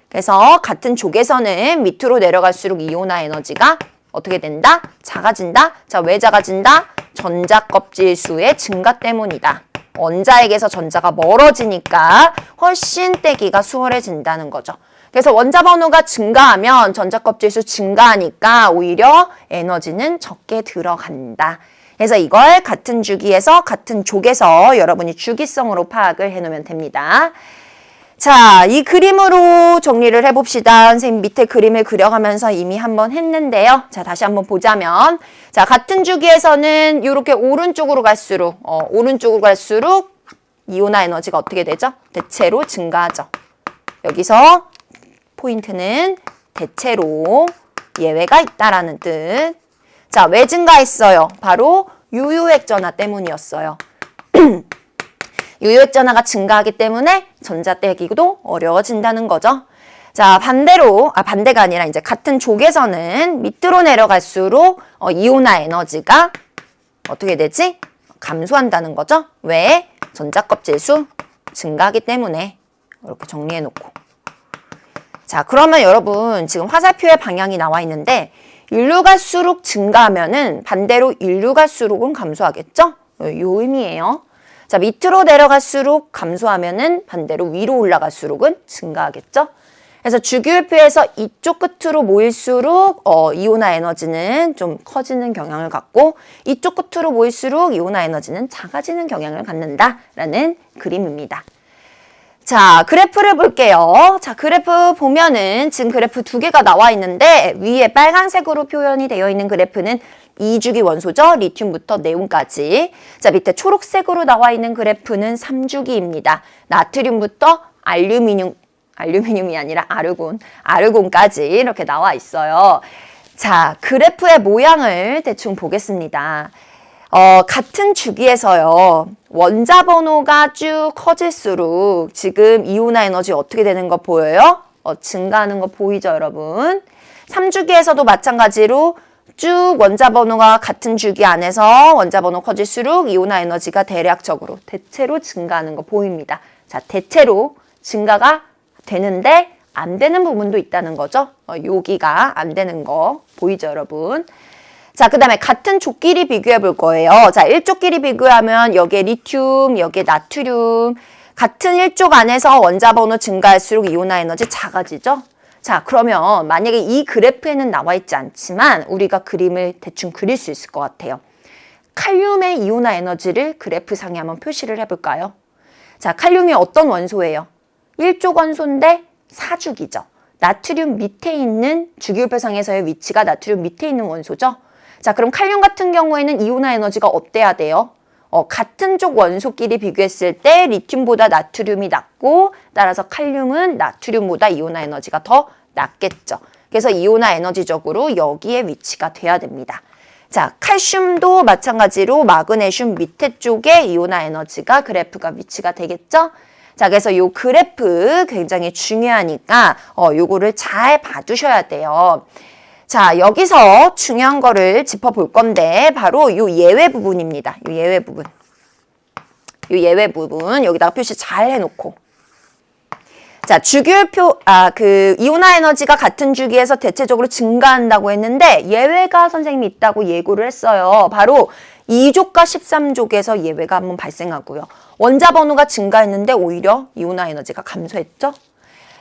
그래서 같은 족에서는 밑으로 내려갈수록 이온화 에너지가 어떻게 된다? 작아진다. 자, 왜 작아진다? 전자 껍질 수의 증가 때문이다. 원자핵에서 전자가 멀어지니까 훨씬 떼기가 수월해진다는 거죠. 그래서 원자 번호가 증가하면 전자 껍질 수 증가하니까 오히려 에너지는 적게 들어간다. 그래서 이걸 같은 주기에서 같은 족에서 여러분이 주기성으로 파악을 해놓으면 됩니다. 자, 이 그림으로 정리를 해봅시다. 선생님 밑에 그림을 그려가면서 이미 한번 했는데요. 자, 다시 한번 보자면, 자, 같은 주기에서는 이렇게 오른쪽으로 갈수록 이온화 에너지가 어떻게 되죠? 대체로 증가하죠. 여기서 포인트는 대체로 예외가 있다라는 뜻. 자, 왜 증가했어요? 바로 유효액 전하 때문이었어요. 유효액 전하가 증가하기 때문에 전자 떼기도 어려워진다는 거죠. 자, 반대가 아니라 이제 같은 족에서는 밑으로 내려갈수록 이온화 에너지가 어떻게 되지? 감소한다는 거죠. 왜? 전자 껍질 수 증가하기 때문에. 이렇게 정리해 놓고. 자, 그러면 여러분 지금 화살표의 방향이 나와 있는데 일로 갈수록 증가하면은 반대로 일로 갈수록은 감소하겠죠? 요 의미예요. 자, 밑으로 내려갈수록 감소하면은 반대로 위로 올라갈수록은 증가하겠죠? 그래서 주기율표에서 이쪽 끝으로 모일수록 이온화 에너지는 좀 커지는 경향을 갖고 이쪽 끝으로 모일수록 이온화 에너지는 작아지는 경향을 갖는다라는 그림입니다. 자, 그래프를 볼게요. 자, 그래프 보면은 지금 그래프 두 개가 나와 있는데 위에 빨간색으로 표현이 되어 있는 그래프는 2주기 원소죠. 리튬부터 네온까지. 자, 밑에 초록색으로 나와 있는 그래프는 3주기입니다. 나트륨부터 알루미늄이 아니라 아르곤까지 이렇게 나와 있어요. 자, 그래프의 모양을 대충 보겠습니다. 같은 주기에서요. 원자 번호가 쭉 커질수록 지금 이온화 에너지 어떻게 되는 거 보여요? 증가하는 거 보이죠, 여러분? 3주기에서도 마찬가지로 쭉 원자 번호가 같은 주기 안에서 원자 번호 커질수록 이온화 에너지가 대체로 증가하는 거 보입니다. 자, 대체로 증가가 되는데 안 되는 부분도 있다는 거죠. 여기가 안 되는 거 보이죠, 여러분? 자, 그 다음에 같은 족끼리 비교해 볼 거예요. 자, 1족끼리 비교하면 여기에 리튬, 여기에 나트륨. 같은 1족 안에서 원자 번호 증가할수록 이온화 에너지 작아지죠? 자, 그러면 만약에 이 그래프에는 나와 있지 않지만 우리가 그림을 대충 그릴 수 있을 것 같아요. 칼륨의 이온화 에너지를 그래프상에 한번 표시를 해볼까요? 자, 칼륨이 어떤 원소예요? 1족 원소인데 4죽이죠. 나트륨 밑에 있는 주기율표상에서의 위치가 나트륨 밑에 있는 원소죠. 자, 그럼 칼륨 같은 경우에는 이온화 에너지가 어때야 돼요? 같은 쪽 원소끼리 비교했을 때 리튬보다 나트륨이 낮고 따라서 칼륨은 나트륨보다 이온화 에너지가 더 낮겠죠. 그래서 이온화 에너지적으로 여기에 위치가 돼야 됩니다. 자, 칼슘도 마찬가지로 마그네슘 밑에 쪽에 이온화 에너지가 그래프가 위치가 되겠죠. 자, 그래서 이 그래프 굉장히 중요하니까 요거를 잘 봐두셔야 돼요. 자, 여기서 중요한 거를 짚어볼 건데 바로 이 예외 부분입니다. 이 예외 부분. 이 예외 부분 여기다가 표시 잘 해놓고. 자, 주기율표, 이온화 에너지가 같은 주기에서 대체적으로 증가한다고 했는데 예외가 선생님이 있다고 예고를 했어요. 바로 2족과 13족에서 예외가 한번 발생하고요. 원자 번호가 증가했는데 오히려 이온화 에너지가 감소했죠.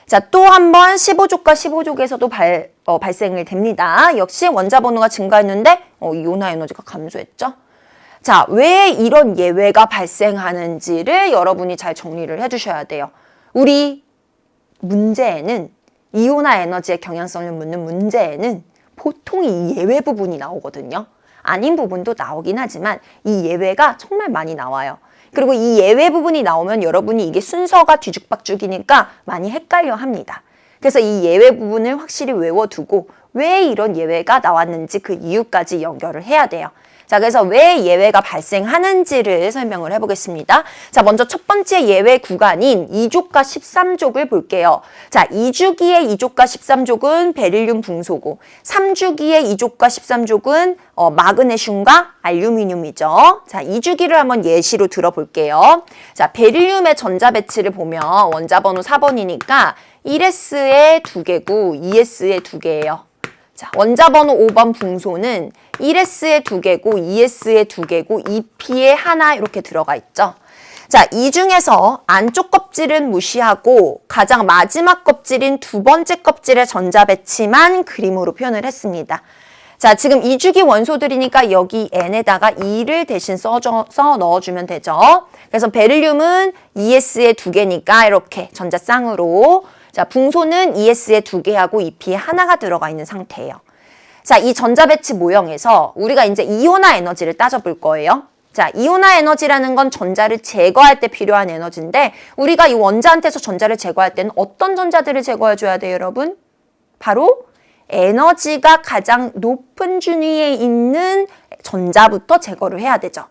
자, 또 한 번 15족과 15족에서도 발생을 됩니다. 역시 원자 번호가 증가했는데 이온화 에너지가 감소했죠. 자, 왜 이런 예외가 발생하는지를 여러분이 잘 정리를 해주셔야 돼요. 우리 문제에는 이온화 에너지의 경향성을 묻는 문제에는 보통 이 예외 부분이 나오거든요. 아닌 부분도 나오긴 하지만 이 예외가 정말 많이 나와요. 그리고 이 예외 부분이 나오면 여러분이 이게 순서가 뒤죽박죽이니까 많이 헷갈려 합니다. 그래서 이 예외 부분을 확실히 외워두고 왜 이런 예외가 나왔는지 그 이유까지 연결을 해야 돼요. 자, 그래서 왜 예외가 발생하는지를 설명을 해보겠습니다. 자, 먼저 첫 번째 예외 구간인 2족과 13족을 볼게요. 자, 2주기의 2족과 13족은 베릴륨 붕소고 3주기의 2족과 13족은 마그네슘과 알루미늄이죠. 자, 2주기를 한번 예시로 들어볼게요. 자, 베릴륨의 전자 배치를 보면 원자 번호 4번이니까 1s에 2개고 2s에 2개예요. 자, 원자 번호 5번 붕소는 1s에 2개고 2s에 2개고 2p에 하나 이렇게 들어가 있죠. 자, 이 중에서 안쪽 껍질은 무시하고 가장 마지막 껍질인 두 번째 껍질의 전자 배치만 그림으로 표현을 했습니다. 자, 지금 2주기 원소들이니까 여기 n에다가 2를 대신 써 넣어주면 되죠. 그래서 베릴륨은 2s에 2개니까 이렇게 전자 쌍으로, 자, 붕소는 2s에 2개하고 2p에 하나가 들어가 있는 상태예요. 자, 이 전자 배치 모형에서 우리가 이제 이온화 에너지를 따져볼 거예요. 자, 이온화 에너지라는 건 전자를 제거할 때 필요한 에너지인데 우리가 이 원자한테서 전자를 제거할 때는 어떤 전자들을 제거해줘야 돼요, 여러분? 바로 에너지가 가장 높은 준위에 있는 전자부터 제거를 해야 되죠.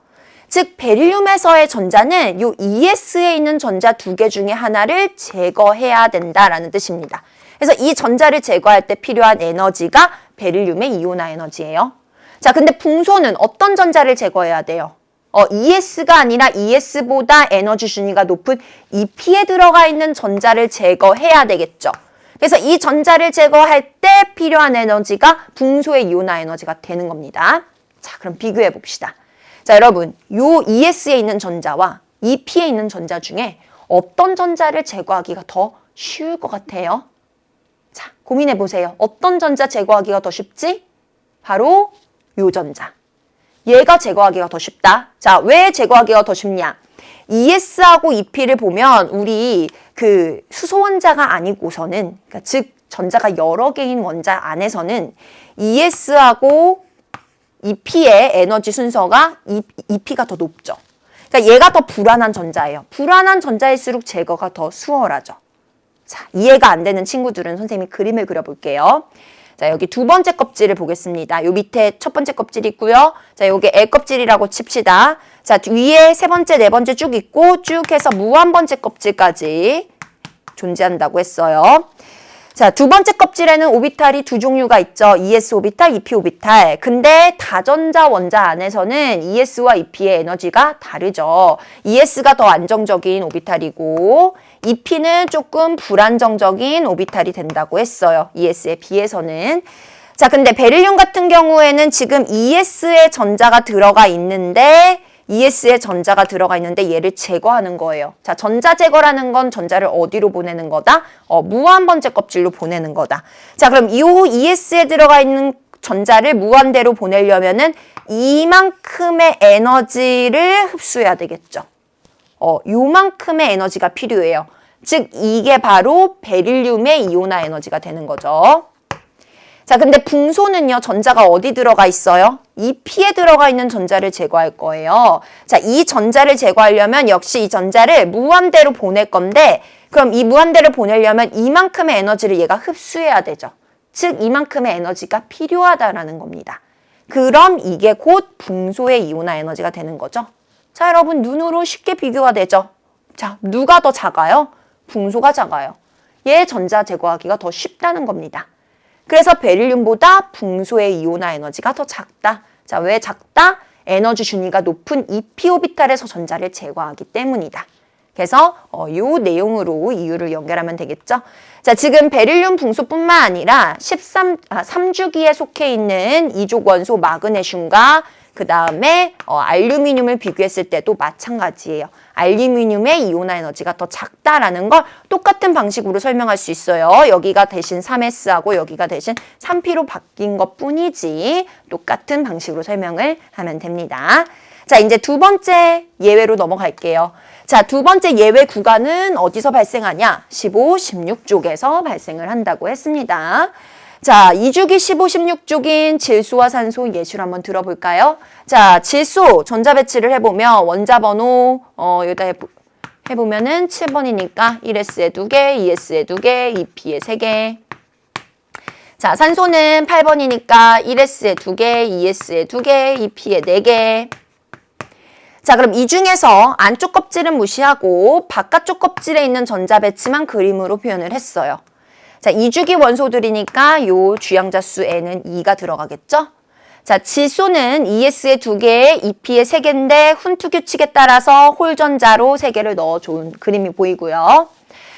즉, 베릴륨에서의 전자는 이 ES에 있는 전자 2개 중에 하나를 제거해야 된다라는 뜻입니다. 그래서 이 전자를 제거할 때 필요한 에너지가 베릴륨의 이온화 에너지예요. 자, 근데 붕소는 어떤 전자를 제거해야 돼요? ES가 아니라 ES보다 에너지 준위가 높은 EP에 들어가 있는 전자를 제거해야 되겠죠. 그래서 이 전자를 제거할 때 필요한 에너지가 붕소의 이온화 에너지가 되는 겁니다. 자, 그럼 비교해 봅시다. 자, 여러분, 요 ES에 있는 전자와 EP에 있는 전자 중에 어떤 전자를 제거하기가 더 쉬울 것 같아요? 자, 고민해 보세요. 어떤 전자 제거하기가 더 쉽지? 바로 요 전자. 얘가 제거하기가 더 쉽다. 자, 왜 제거하기가 더 쉽냐? ES하고 EP를 보면 우리 그 수소 원자가 아니고서는, 그러니까 즉 전자가 여러 개인 원자 안에서는 ES하고 EP의 에너지 순서가 EP가 더 높죠. 그러니까 얘가 더 불안한 전자예요. 불안한 전자일수록 제거가 더 수월하죠. 자, 이해가 안 되는 친구들은 선생님이 그림을 그려볼게요. 자, 여기 두 번째 껍질을 보겠습니다. 요 밑에 첫 번째 껍질이 있고요. 자, 요게 L껍질이라고 칩시다. 자, 위에 세 번째, 네 번째 쭉 있고 쭉 해서 무한 번째 껍질까지 존재한다고 했어요. 자, 두 번째 껍질에는 오비탈이 두 종류가 있죠. ES 오비탈, EP 오비탈. 근데 다전자 원자 안에서는 ES와 EP의 에너지가 다르죠. ES가 더 안정적인 오비탈이고 EP는 조금 불안정적인 오비탈이 된다고 했어요. ES에 비해서는. 자, 근데 베릴륨 같은 경우에는 지금 ES의 전자가 들어가 있는데 얘를 제거하는 거예요. 자, 전자 제거라는 건 전자를 어디로 보내는 거다? 무한 번째 껍질로 보내는 거다. 자, 그럼 이 ES에 들어가 있는 전자를 무한대로 보내려면은 이만큼의 에너지를 흡수해야 되겠죠. 요만큼의 에너지가 필요해요. 즉, 이게 바로 베릴륨의 이온화 에너지가 되는 거죠. 자, 근데 붕소는요, 전자가 어디 들어가 있어요? EP에 들어가 있는 전자를 제거할 거예요. 자, 이 전자를 제거하려면 역시 이 전자를 무한대로 보낼 건데, 그럼 이 무한대로 보내려면 이만큼의 에너지를 얘가 흡수해야 되죠. 즉, 이만큼의 에너지가 필요하다라는 겁니다. 그럼 이게 곧 붕소의 이온화 에너지가 되는 거죠. 자, 여러분, 눈으로 쉽게 비교가 되죠. 자, 누가 더 작아요? 붕소가 작아요. 얘 전자 제거하기가 더 쉽다는 겁니다. 그래서 베릴륨보다 붕소의 이온화 에너지가 더 작다. 자, 왜 작다? 에너지 준위가 높은 EP 오비탈에서 전자를 제거하기 때문이다. 그래서 이 내용으로 이유를 연결하면 되겠죠. 자, 지금 베릴륨 붕소뿐만 아니라 3주기에 속해 있는 이족 원소 마그네슘과 그 다음에 알루미늄을 비교했을 때도 마찬가지예요. 알루미늄의 이온화 에너지가 더 작다라는 걸 똑같은 방식으로 설명할 수 있어요. 여기가 대신 3S하고 여기가 대신 3P로 바뀐 것 뿐이지 똑같은 방식으로 설명을 하면 됩니다. 자, 이제 두 번째 예외로 넘어갈게요. 자, 두 번째 예외 구간은 어디서 발생하냐? 15, 16쪽에서 발생을 한다고 했습니다. 자, 2주기 15, 16쪽인 질소와 산소 예시를 한번 들어볼까요? 자, 질소 전자 배치를 해보면 원자 번호 여기다 해보면은 7번이니까 1S에 2개, 2S에 2개, 2P에 3개. 자, 산소는 8번이니까 1S에 2개, 2S에 2개, 2P에 4개. 자, 그럼 이 중에서 안쪽 껍질은 무시하고 바깥쪽 껍질에 있는 전자 배치만 그림으로 표현을 했어요. 자, 2주기 원소들이니까 요 주양자수 N은 2가 들어가겠죠? 자, 질소는 ES에 2개, EP에 3개인데 훈투 규칙에 따라서 홀전자로 3개를 넣어준 그림이 보이고요.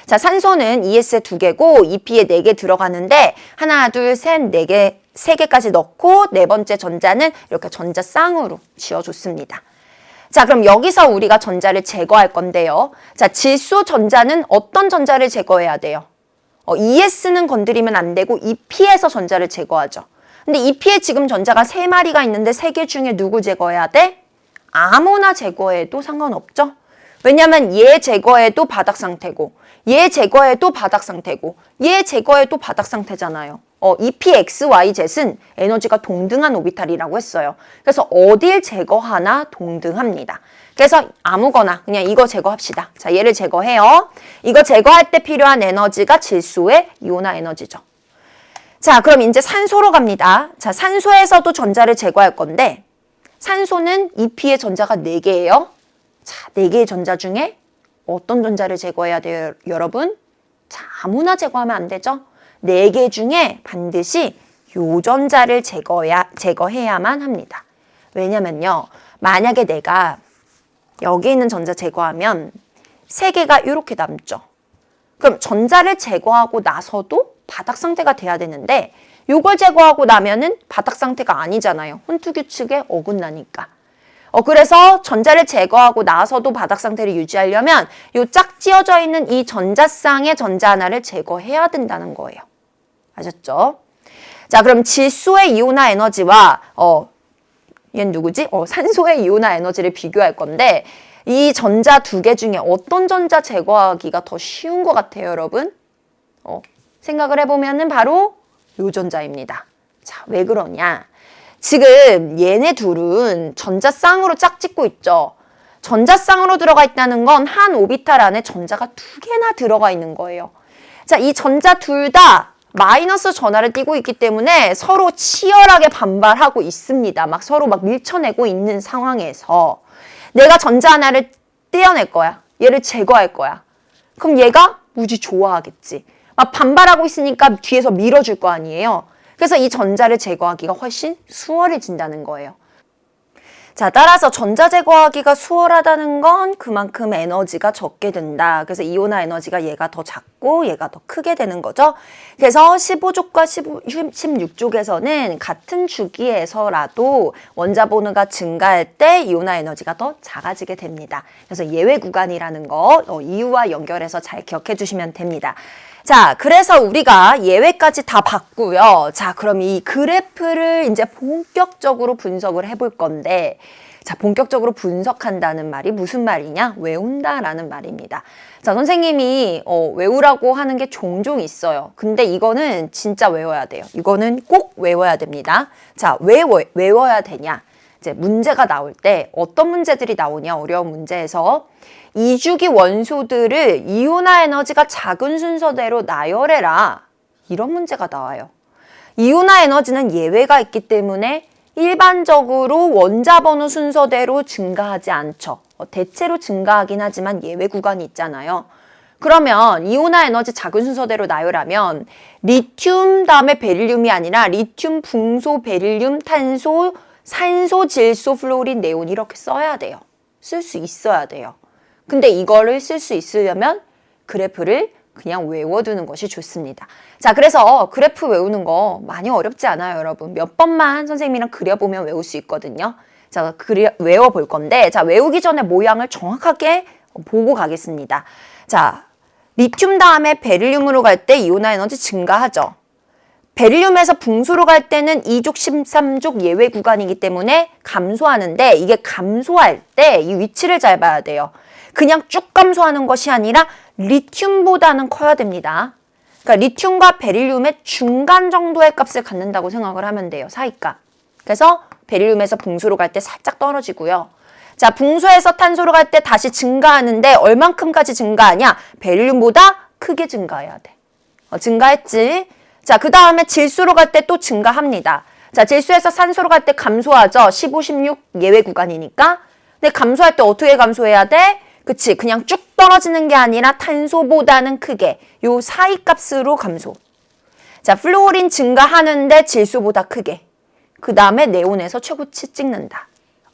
자, 산소는 ES에 2개고 EP에 4개 들어가는데 하나, 둘, 셋, 4개, 3개까지 넣고 네 번째 전자는 이렇게 전자 쌍으로 지어줬습니다. 자, 그럼 여기서 우리가 전자를 제거할 건데요. 자, 질소 전자는 어떤 전자를 제거해야 돼요? ES는 건드리면 안 되고 EP에서 전자를 제거하죠. 근데 EP에 지금 전자가 3마리가 있는데 3개 중에 누구 제거해야 돼? 아무나 제거해도 상관없죠. 왜냐면 얘 제거해도 바닥 상태고 얘 제거해도 바닥 상태고 얘 제거해도 바닥 상태잖아요. EP, X, Y, Z는 에너지가 동등한 오비탈이라고 했어요. 그래서 어딜 제거하나 동등합니다. 그래서 아무거나 그냥 이거 제거합시다. 자, 얘를 제거해요. 이거 제거할 때 필요한 에너지가 질소의 이온화 에너지죠. 자, 그럼 이제 산소로 갑니다. 자, 산소에서도 전자를 제거할 건데 산소는 EP의 전자가 4개예요. 자, 4개의 전자 중에 어떤 전자를 제거해야 돼요, 여러분? 자, 아무나 제거하면 안 되죠. 4개 중에 반드시 요 전자를 제거해야만 합니다. 왜냐면요, 만약에 내가 여기 있는 전자 제거하면 3개가 이렇게 남죠. 그럼 전자를 제거하고 나서도 바닥 상태가 돼야 되는데 요걸 제거하고 나면은 바닥 상태가 아니잖아요. 훈투 규칙에 어긋나니까. 그래서 전자를 제거하고 나서도 바닥 상태를 유지하려면 요 짝 찌어져 있는 이 전자쌍의 전자 하나를 제거해야 된다는 거예요. 아셨죠? 자, 그럼 질소의 이온화 에너지와 얘는 누구지? 산소의 이온화 에너지를 비교할 건데 이 전자 2개 중에 어떤 전자 제거하기가 더 쉬운 것 같아요, 여러분? 생각을 해보면은 바로 요 전자입니다. 자, 왜 그러냐? 지금 얘네 둘은 전자쌍으로 짝짓고 있죠. 전자쌍으로 들어가 있다는 건 한 오비탈 안에 전자가 2개나 들어가 있는 거예요. 자, 이 전자 둘 다 마이너스 전하를 띠고 있기 때문에 서로 치열하게 반발하고 있습니다. 막 서로 막 밀쳐내고 있는 상황에서 내가 전자 하나를 떼어낼 거야. 얘를 제거할 거야. 그럼 얘가 무지 좋아하겠지. 막 반발하고 있으니까 뒤에서 밀어줄 거 아니에요. 그래서 이 전자를 제거하기가 훨씬 수월해진다는 거예요. 자, 따라서 전자 제거하기가 수월하다는 건 그만큼 에너지가 적게 든다. 그래서 이온화 에너지가 얘가 더 작고 얘가 더 크게 되는 거죠. 그래서 15족과 16족에서는 같은 주기에서라도 원자 번호가 증가할 때 이온화 에너지가 더 작아지게 됩니다. 그래서 예외 구간이라는 거 이유와 연결해서 잘 기억해 주시면 됩니다. 자, 그래서 우리가 예외까지 다 봤고요. 자, 그럼 이 그래프를 이제 본격적으로 분석을 해볼 건데, 자, 본격적으로 분석한다는 말이 무슨 말이냐? 외운다라는 말입니다. 자, 선생님이 외우라고 하는 게 종종 있어요. 근데 이거는 진짜 외워야 돼요. 이거는 꼭 외워야 됩니다. 자, 왜 외워야 되냐? 이제 문제가 나올 때 어떤 문제들이 나오냐? 어려운 문제에서 이주기 원소들을 이온화 에너지가 작은 순서대로 나열해라. 이런 문제가 나와요. 이온화 에너지는 예외가 있기 때문에 일반적으로 원자 번호 순서대로 증가하지 않죠. 대체로 증가하긴 하지만 예외 구간이 있잖아요. 그러면 이온화 에너지 작은 순서대로 나열하면 리튬 다음에 베릴륨이 아니라 리튬, 붕소, 베릴륨, 탄소, 산소, 질소, 플로린, 네온 이렇게 써야 돼요. 쓸 수 있어야 돼요. 근데 이거를 쓸 수 있으려면 그래프를 그냥 외워두는 것이 좋습니다. 자, 그래서 그래프 외우는 거 많이 어렵지 않아요, 여러분. 몇 번만 선생님이랑 그려보면 외울 수 있거든요. 자, 외워볼 건데, 자, 외우기 전에 모양을 정확하게 보고 가겠습니다. 자, 리튬 다음에 베릴륨으로 갈 때 이온화 에너지 증가하죠. 베릴륨에서 붕소로 갈 때는 2족, 13족 예외 구간이기 때문에 감소하는데, 이게 감소할 때 이 위치를 잘 봐야 돼요. 그냥 쭉 감소하는 것이 아니라 리튬보다는 커야 됩니다. 그러니까 리튬과 베릴륨의 중간 정도의 값을 갖는다고 생각을 하면 돼요. 사이값. 그래서 베릴륨에서 붕소로 갈 때 살짝 떨어지고요. 자, 붕소에서 탄소로 갈 때 다시 증가하는데 얼만큼까지 증가하냐? 베릴륨보다 크게 증가해야 돼. 증가했지? 자, 그 다음에 질소로 갈 때 또 증가합니다. 자, 질소에서 산소로 갈 때 감소하죠. 15, 16 예외 구간이니까. 근데 감소할 때 어떻게 감소해야 돼? 그치, 그냥 쭉 떨어지는 게 아니라 탄소보다는 크게 요 사이 값으로 감소. 자, 플루오린 증가하는데 질소보다 크게. 그 다음에 네온에서 최고치 찍는다.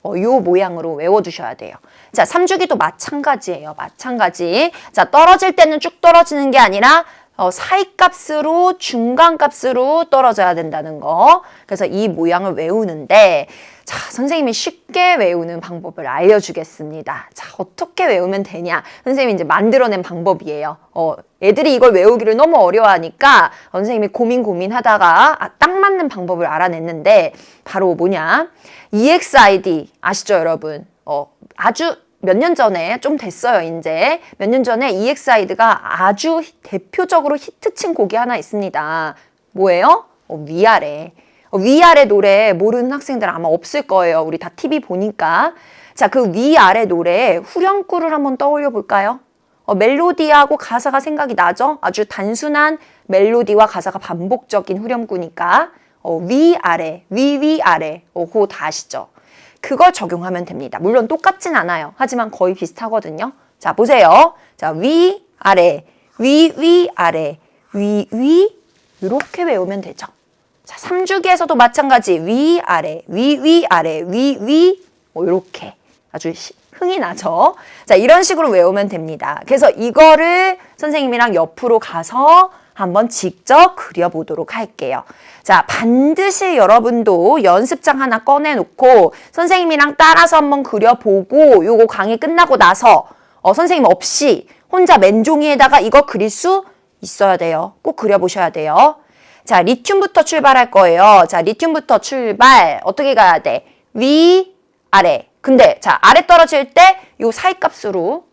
요 모양으로 외워두셔야 돼요. 자, 3주기도 마찬가지예요. 마찬가지. 자, 떨어질 때는 쭉 떨어지는 게 아니라 사이 값으로 중간 값으로 떨어져야 된다는 거. 그래서 이 모양을 외우는데, 자, 선생님이 쉽게 외우는 방법을 알려주겠습니다. 자, 어떻게 외우면 되냐? 선생님이 이제 만들어낸 방법이에요. 애들이 이걸 외우기를 너무 어려워하니까 선생님이 고민하다가 딱 맞는 방법을 알아냈는데, 바로 뭐냐? EXID 아시죠, 여러분? 아주 몇 년 전에 좀 됐어요, 이제. 몇 년 전에 EXID가 아주 대표적으로 히트친 곡이 하나 있습니다. 뭐예요? 위아래. 위아래 노래 모르는 학생들 아마 없을 거예요. 우리 다 TV 보니까. 자, 그 위아래 노래 후렴구를 한번 떠올려 볼까요? 멜로디하고 가사가 생각이 나죠? 아주 단순한 멜로디와 가사가 반복적인 후렴구니까. 위아래, 위아래. 그거 다 아시죠? 그걸 적용하면 됩니다. 물론 똑같진 않아요. 하지만 거의 비슷하거든요. 자, 보세요. 자, 위아래, 위아래, 위 이렇게 외우면 되죠. 자, 3주기에서도 마찬가지 위아래, 위아래, 이렇게 아주 흥이 나죠. 자, 이런 식으로 외우면 됩니다. 그래서 이거를 선생님이랑 옆으로 가서 한번 직접 그려보도록 할게요. 자, 반드시 여러분도 연습장 하나 꺼내놓고 선생님이랑 따라서 한번 그려보고 요거 강의 끝나고 나서 선생님 없이 혼자 맨종이에다가 이거 그릴 수 있어야 돼요. 꼭 그려보셔야 돼요. 자, 리튬부터 출발할 거예요. 자, 리튬부터 출발. 어떻게 가야 돼? 위, 아래. 근데 자, 아래 떨어질 때 요 사이 값으로.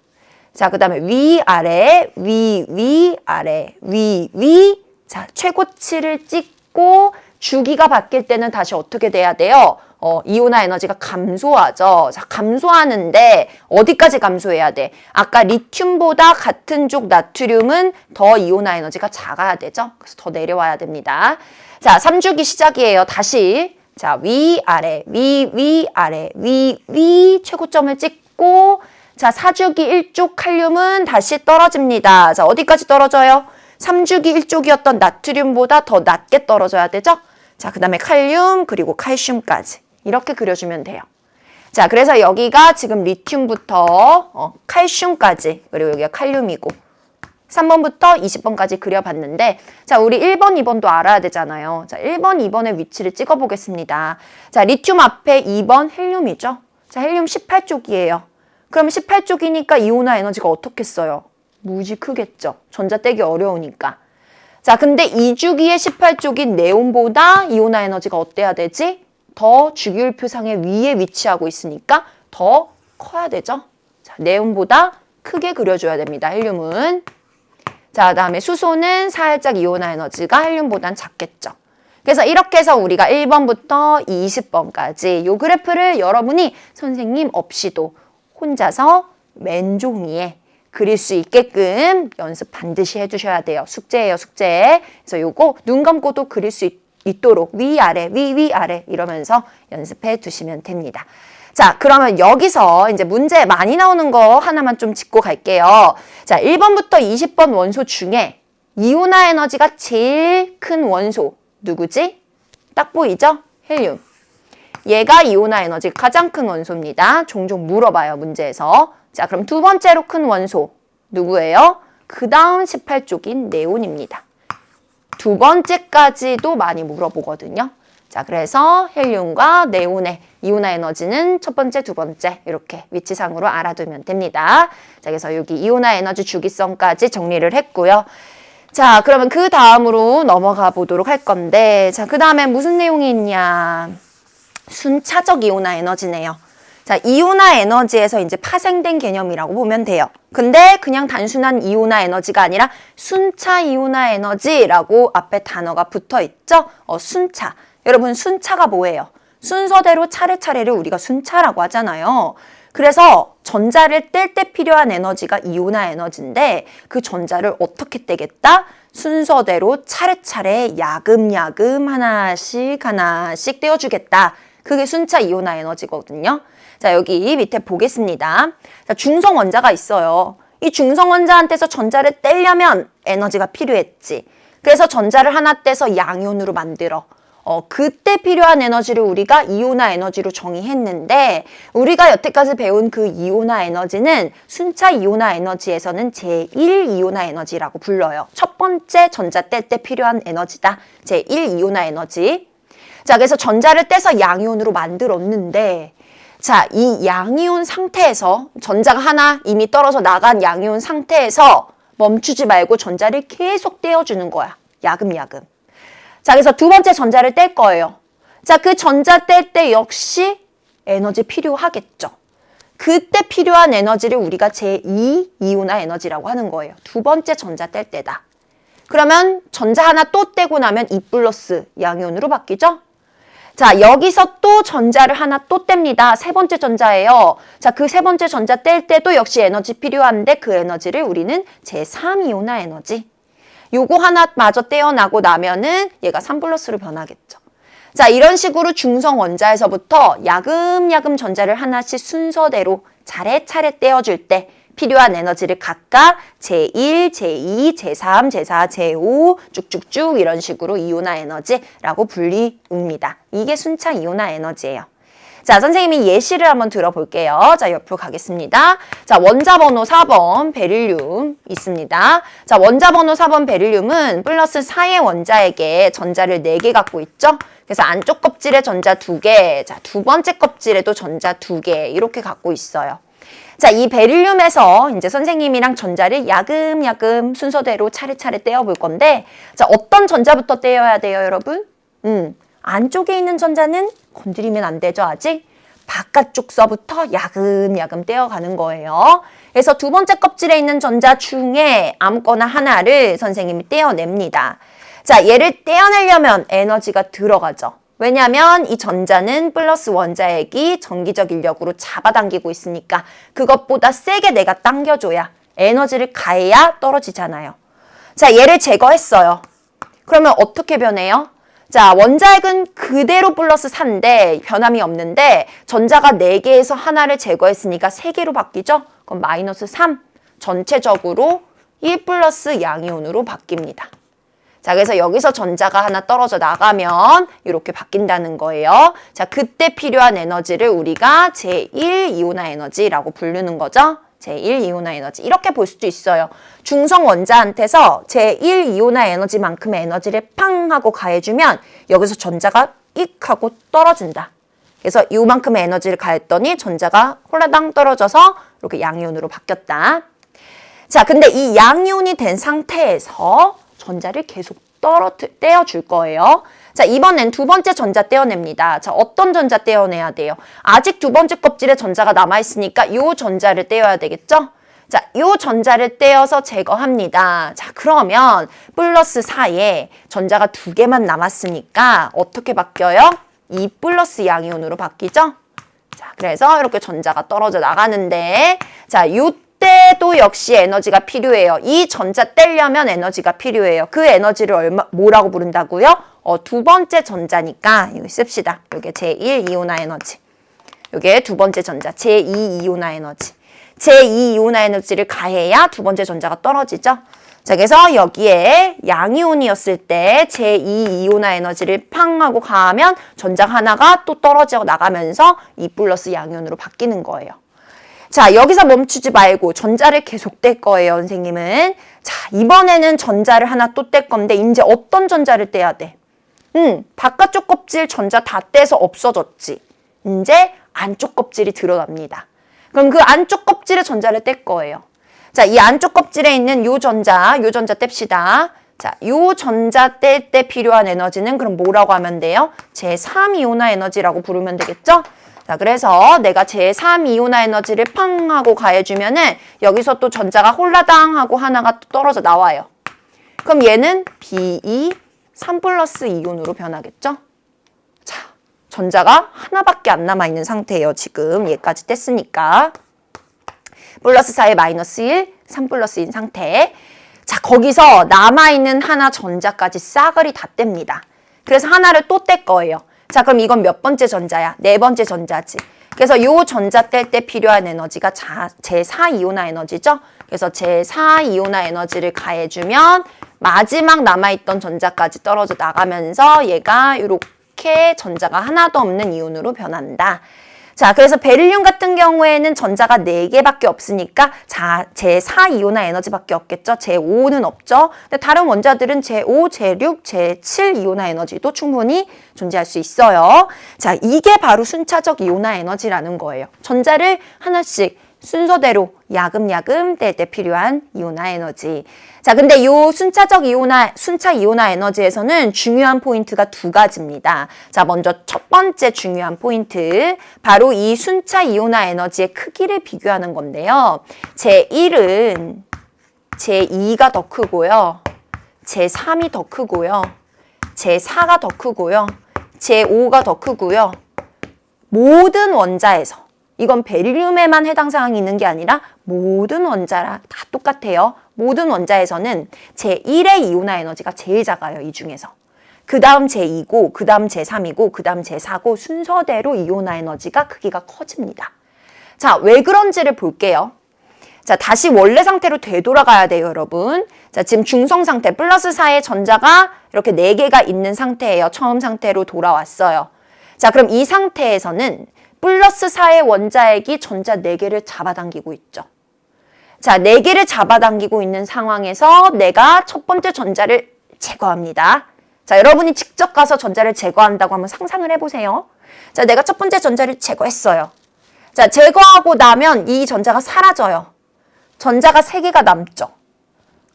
자, 그 다음에 위, 아래, 위, 아래, 위. 자, 최고치를 찍고 주기가 바뀔 때는 다시 어떻게 돼야 돼요? 이온화 에너지가 감소하죠. 자, 감소하는데 어디까지 감소해야 돼? 아까 리튬보다 같은 족 나트륨은 더 이온화 에너지가 작아야 되죠. 그래서 더 내려와야 됩니다. 자, 3주기 시작이에요. 다시. 자, 위, 아래, 위, 아래, 위, 최고점을 찍고 자, 4주기 1족 칼륨은 다시 떨어집니다. 자, 어디까지 떨어져요? 3주기 1쪽이었던 나트륨보다 더 낮게 떨어져야 되죠? 자, 그 다음에 칼륨, 그리고 칼슘까지. 이렇게 그려주면 돼요. 자, 그래서 여기가 지금 리튬부터 칼슘까지, 그리고 여기가 칼륨이고 3번부터 20번까지 그려봤는데, 자, 우리 1번, 2번도 알아야 되잖아요. 자, 1번, 2번의 위치를 찍어보겠습니다. 자, 리튬 앞에 2번 헬륨이죠. 자, 헬륨 18쪽이에요. 그럼 18쪽이니까 이온화 에너지가 어떻겠어요? 무지 크겠죠. 전자 떼기 어려우니까. 자, 근데 2주기의 18쪽인 네온보다 이온화 에너지가 어때야 되지? 더 주기율표상의 위에 위치하고 있으니까 더 커야 되죠. 자, 네온보다 크게 그려줘야 됩니다. 헬륨은. 자, 그다음에 수소는 살짝 이온화 에너지가 헬륨보단 작겠죠. 그래서 이렇게 해서 우리가 1번부터 20번까지 이 그래프를 여러분이 선생님 없이도 혼자서 맨종이에 그릴 수 있게끔 연습 반드시 해주셔야 돼요. 숙제예요, 숙제. 그래서 요거 눈 감고도 그릴 수 있도록 위아래, 위아래 이러면서 연습해 두시면 됩니다. 자, 그러면 여기서 이제 문제 많이 나오는 거 하나만 좀 짚고 갈게요. 자, 1번부터 20번 원소 중에 이온화 에너지가 제일 큰 원소 누구지? 딱 보이죠? 헬륨. 얘가 이온화 에너지 가장 큰 원소입니다. 종종 물어봐요, 문제에서. 자, 그럼 두 번째로 큰 원소 누구예요? 그 다음 18쪽인 네온입니다. 두 번째까지도 많이 물어보거든요. 자, 그래서 헬륨과 네온의 이온화 에너지는 첫 번째, 두 번째 이렇게 위치상으로 알아두면 됩니다. 자, 그래서 여기 이온화 에너지 주기성까지 정리를 했고요. 자, 그러면 그 다음으로 넘어가 보도록 할 건데, 자, 그 다음에 무슨 내용이 있냐? 순차적 이온화 에너지네요. 자, 이온화 에너지에서 이제 파생된 개념이라고 보면 돼요. 근데 그냥 단순한 이온화 에너지가 아니라 순차 이온화 에너지라고 앞에 단어가 붙어 있죠? 순차. 여러분, 순차가 뭐예요? 순서대로 차례차례를 우리가 순차라고 하잖아요. 그래서 전자를 뗄 때 필요한 에너지가 이온화 에너지인데 그 전자를 어떻게 떼겠다? 순서대로 차례차례 야금야금 하나씩 떼어주겠다. 그게 순차 이온화 에너지거든요. 자, 여기 밑에 보겠습니다. 자, 중성 원자가 있어요. 이 중성 원자한테서 전자를 떼려면 에너지가 필요했지. 그래서 전자를 하나 떼서 양이온으로 만들어. 그때 필요한 에너지를 우리가 이온화 에너지로 정의했는데 우리가 여태까지 배운 그 이온화 에너지는 순차 이온화 에너지에서는 제1 이온화 에너지라고 불러요. 첫 번째 전자 뗄 때 필요한 에너지다. 제1 이온화 에너지. 자, 그래서 전자를 떼서 양이온으로 만들었는데 자, 이 양이온 상태에서 전자가 하나 이미 떨어져 나간 양이온 상태에서 멈추지 말고 전자를 계속 떼어주는 거야. 야금야금. 자, 그래서 두 번째 전자를 뗄 거예요. 자, 그 전자 뗄 때 역시 에너지 필요하겠죠. 그때 필요한 에너지를 우리가 제2 이온화 에너지라고 하는 거예요. 두 번째 전자 뗄 때다. 그러면 전자 하나 또 떼고 나면 2 플러스 양이온으로 바뀌죠? 자, 여기서 또 전자를 하나 또 뗍니다. 세 번째 전자예요. 자, 그 세 번째 전자 뗄 때도 역시 에너지 필요한데 그 에너지를 우리는 제3 이온화 에너지. 요거 하나 마저 떼어나고 나면은 얘가 3 플러스로 변하겠죠. 자, 이런 식으로 중성 원자에서부터 야금야금 전자를 하나씩 순서대로 차례차례 떼어줄 때 필요한 에너지를 각각 제1, 제2, 제3, 제4, 제5 쭉쭉쭉 이런 식으로 이온화 에너지라고 불리웁니다. 이게 순차 이온화 에너지예요. 자, 선생님이 예시를 한번 들어볼게요. 자, 옆으로 가겠습니다. 자, 원자 번호 4번 베릴륨 있습니다. 자, 원자 번호 4번 베릴륨은 플러스 4의 원자에게 전자를 4개 갖고 있죠? 그래서 안쪽 껍질에 전자 2개, 자, 두 번째 껍질에도 전자 2개 이렇게 갖고 있어요. 자, 이 베릴륨에서 이제 선생님이랑 전자를 야금야금 순서대로 차례차례 떼어볼 건데, 자, 어떤 전자부터 떼어야 돼요, 여러분? 안쪽에 있는 전자는 건드리면 안 되죠, 아직? 바깥쪽서부터 야금야금 떼어가는 거예요. 그래서 두 번째 껍질에 있는 전자 중에 아무거나 하나를 선생님이 떼어냅니다. 자, 얘를 떼어내려면 에너지가 들어가죠. 왜냐하면 이 전자는 플러스 원자핵이 전기적 인력으로 잡아당기고 있으니까 그것보다 세게 내가 당겨줘야 에너지를 가해야 떨어지잖아요. 자, 얘를 제거했어요. 그러면 어떻게 변해요? 자, 원자핵은 그대로 플러스 4인데 변함이 없는데 전자가 4개에서 하나를 제거했으니까 3개로 바뀌죠? 그럼 마이너스 3. 전체적으로 이 플러스 양이온으로 바뀝니다. 자, 그래서 여기서 전자가 하나 떨어져 나가면 이렇게 바뀐다는 거예요. 자, 그때 필요한 에너지를 우리가 제1이온화 에너지라고 부르는 거죠. 제1이온화 에너지. 이렇게 볼 수도 있어요. 중성 원자한테서 제1이온화 에너지만큼의 에너지를 팡 하고 가해주면 여기서 전자가 익 하고 떨어진다. 그래서 이만큼의 에너지를 가했더니 전자가 홀라당 떨어져서 이렇게 양이온으로 바뀌었다. 자, 근데 이 양이온이 된 상태에서 전자를 계속 떼어줄 거예요. 자, 이번엔 두 번째 전자 떼어냅니다. 자, 어떤 전자 떼어내야 돼요? 아직 두 번째 껍질에 전자가 남아있으니까 이 전자를 떼어야 되겠죠? 자, 이 전자를 떼어서 제거합니다. 자, 그러면 플러스 4에 전자가 두 개만 남았으니까 어떻게 바뀌어요? 2 플러스 양이온으로 바뀌죠? 자, 그래서 이렇게 전자가 떨어져 나가는데, 자, 이때도 역시 에너지가 필요해요. 이 전자 떼려면 에너지가 필요해요. 그 에너지를 뭐라고 부른다고요? 두 번째 전자니까 이거 씁시다. 이게 제1이온화 에너지. 이게 두 번째 전자, 제2이온화 에너지. 제2이온화 에너지를 가해야 두 번째 전자가 떨어지죠. 자, 그래서 여기에 양이온이었을 때 제2이온화 에너지를 팡 하고 가하면 전자 하나가 또 떨어져 나가면서 2 플러스 양이온으로 바뀌는 거예요. 자, 여기서 멈추지 말고 전자를 계속 뗄 거예요, 선생님은. 자, 이번에는 전자를 하나 또 뗄 건데 이제 어떤 전자를 떼야 돼? 바깥쪽 껍질 전자 다 떼서 없어졌지. 이제 안쪽 껍질이 드러납니다. 그럼 그 안쪽 kop질의 전자를 뗄 거예요. 자, 이 안쪽 껍질에 있는 요 전자 뗍시다. 자, 요 전자 뗄 때 필요한 에너지는 그럼 뭐라고 하면 돼요? 제3이온화 에너지라고 부르면 되겠죠? 자, 그래서 내가 제3이온화 에너지를 팡 하고 가해주면은 여기서 또 전자가 홀라당 하고 하나가 또 떨어져 나와요. 그럼 얘는 B2 3 플러스 이온으로 변하겠죠? 자, 전자가 하나밖에 안 남아있는 상태예요. 지금 얘까지 뗐으니까. 플러스 4에 마이너스 1, 3 플러스 1인 상태. 자, 거기서 남아있는 하나 전자까지 싸그리 다 뗍니다. 그래서 하나를 또 뗄 거예요. 자, 그럼 이건 몇 번째 전자야? 네 번째 전자지. 그래서 요 전자 뗄 때 필요한 에너지가 제4이온화 에너지죠? 그래서 제4이온화 에너지를 가해주면 마지막 남아있던 전자까지 떨어져 나가면서 얘가 이렇게 전자가 하나도 없는 이온으로 변한다. 자, 그래서 베릴륨 같은 경우에는 전자가 4개밖에 없으니까 제4이온화 에너지밖에 없겠죠. 제5는 없죠. 근데 다른 원자들은 제5, 제6, 제7이온화 에너지도 충분히 존재할 수 있어요. 자, 이게 바로 순차적 이온화 에너지라는 거예요. 전자를 하나씩 순서대로 야금야금 뗄 때 필요한 이온화 에너지. 자, 근데 요 순차 이온화 에너지에서는 중요한 포인트가 두 가지입니다. 자, 먼저 첫 번째 중요한 포인트. 바로 이 순차 이온화 에너지의 크기를 비교하는 건데요. 제1은 제2가 더 크고요. 제3이 더 크고요. 제4가 더 크고요. 제5가 더 크고요. 모든 원자에서 이건 베릴륨에만 해당 사항이 있는 게 아니라 모든 원자라 다 똑같아요. 모든 원자에서는 제1의 이온화 에너지가 제일 작아요. 이 중에서. 그 다음 제2고, 그 다음 제3이고, 그 다음 제4고 순서대로 이온화 에너지가 크기가 커집니다. 자, 왜 그런지를 볼게요. 자, 다시 원래 상태로 되돌아가야 돼요, 여러분. 자, 지금 중성 상태, 플러스 4의 전자가 이렇게 4개가 있는 상태예요. 처음 상태로 돌아왔어요. 자, 그럼 이 상태에서는 플러스 4의 원자핵이 전자 4개를 잡아당기고 있죠. 자, 4개를 잡아당기고 있는 상황에서 내가 첫 번째 전자를 제거합니다. 자, 여러분이 직접 가서 전자를 제거한다고 한번 상상을 해보세요. 자, 내가 첫 번째 전자를 제거했어요. 자, 제거하고 나면 이 전자가 사라져요. 전자가 3개가 남죠.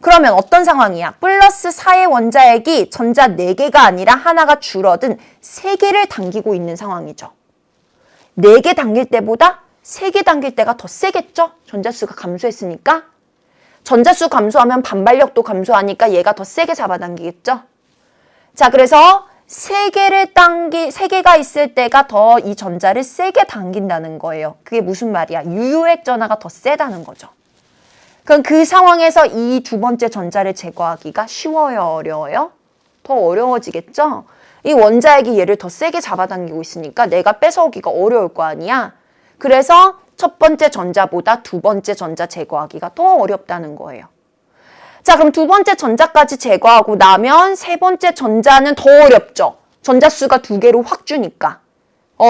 그러면 어떤 상황이야? 플러스 4의 원자핵이 전자 4개가 아니라 하나가 줄어든 3개를 당기고 있는 상황이죠. 4개 당길 때보다 3개 당길 때가 더 세겠죠? 전자수가 감소했으니까. 전자수 감소하면 반발력도 감소하니까 얘가 더 세게 잡아당기겠죠? 자, 그래서 3개가 있을 때가 더 이 전자를 세게 당긴다는 거예요. 그게 무슨 말이야? 유효핵 전하가 더 세다는 거죠. 그럼 그 상황에서 이 두 번째 전자를 제거하기가 쉬워요? 어려워요? 더 어려워지겠죠? 이 원자핵이 얘를 더 세게 잡아당기고 있으니까 내가 뺏어오기가 어려울 거 아니야. 그래서 첫 번째 전자보다 두 번째 전자 제거하기가 더 어렵다는 거예요. 자, 그럼 두 번째 전자까지 제거하고 나면 세 번째 전자는 더 어렵죠. 전자수가 두 개로 확 주니까.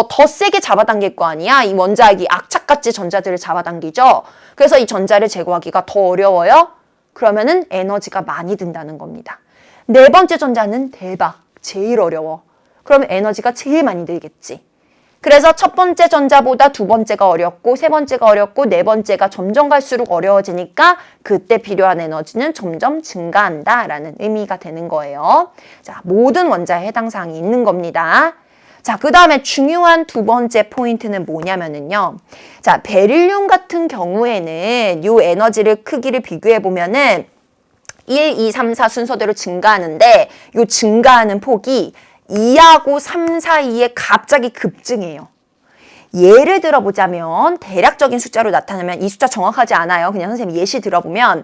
더 세게 잡아당길 거 아니야. 이 원자핵이 악착같이 전자들을 잡아당기죠. 그래서 이 전자를 제거하기가 더 어려워요. 그러면은 에너지가 많이 든다는 겁니다. 네 번째 전자는 대박, 제일 어려워. 그러면 에너지가 제일 많이 들겠지. 그래서 첫 번째 전자보다 두 번째가 어렵고 세 번째가 어렵고 네 번째가 점점 갈수록 어려워지니까 그때 필요한 에너지는 점점 증가한다라는 의미가 되는 거예요. 자, 모든 원자에 해당 사항이 있는 겁니다. 자, 그 다음에 중요한 두 번째 포인트는 뭐냐면은요. 자, 베릴륨 같은 경우에는 이 에너지를 크기를 비교해 보면은 1, 2, 3, 4 순서대로 증가하는데 이 증가하는 폭이 2하고 3 사이에 갑자기 급증해요. 예를 들어보자면 대략적인 숫자로 나타나면 이 숫자 정확하지 않아요. 그냥 선생님 예시 들어보면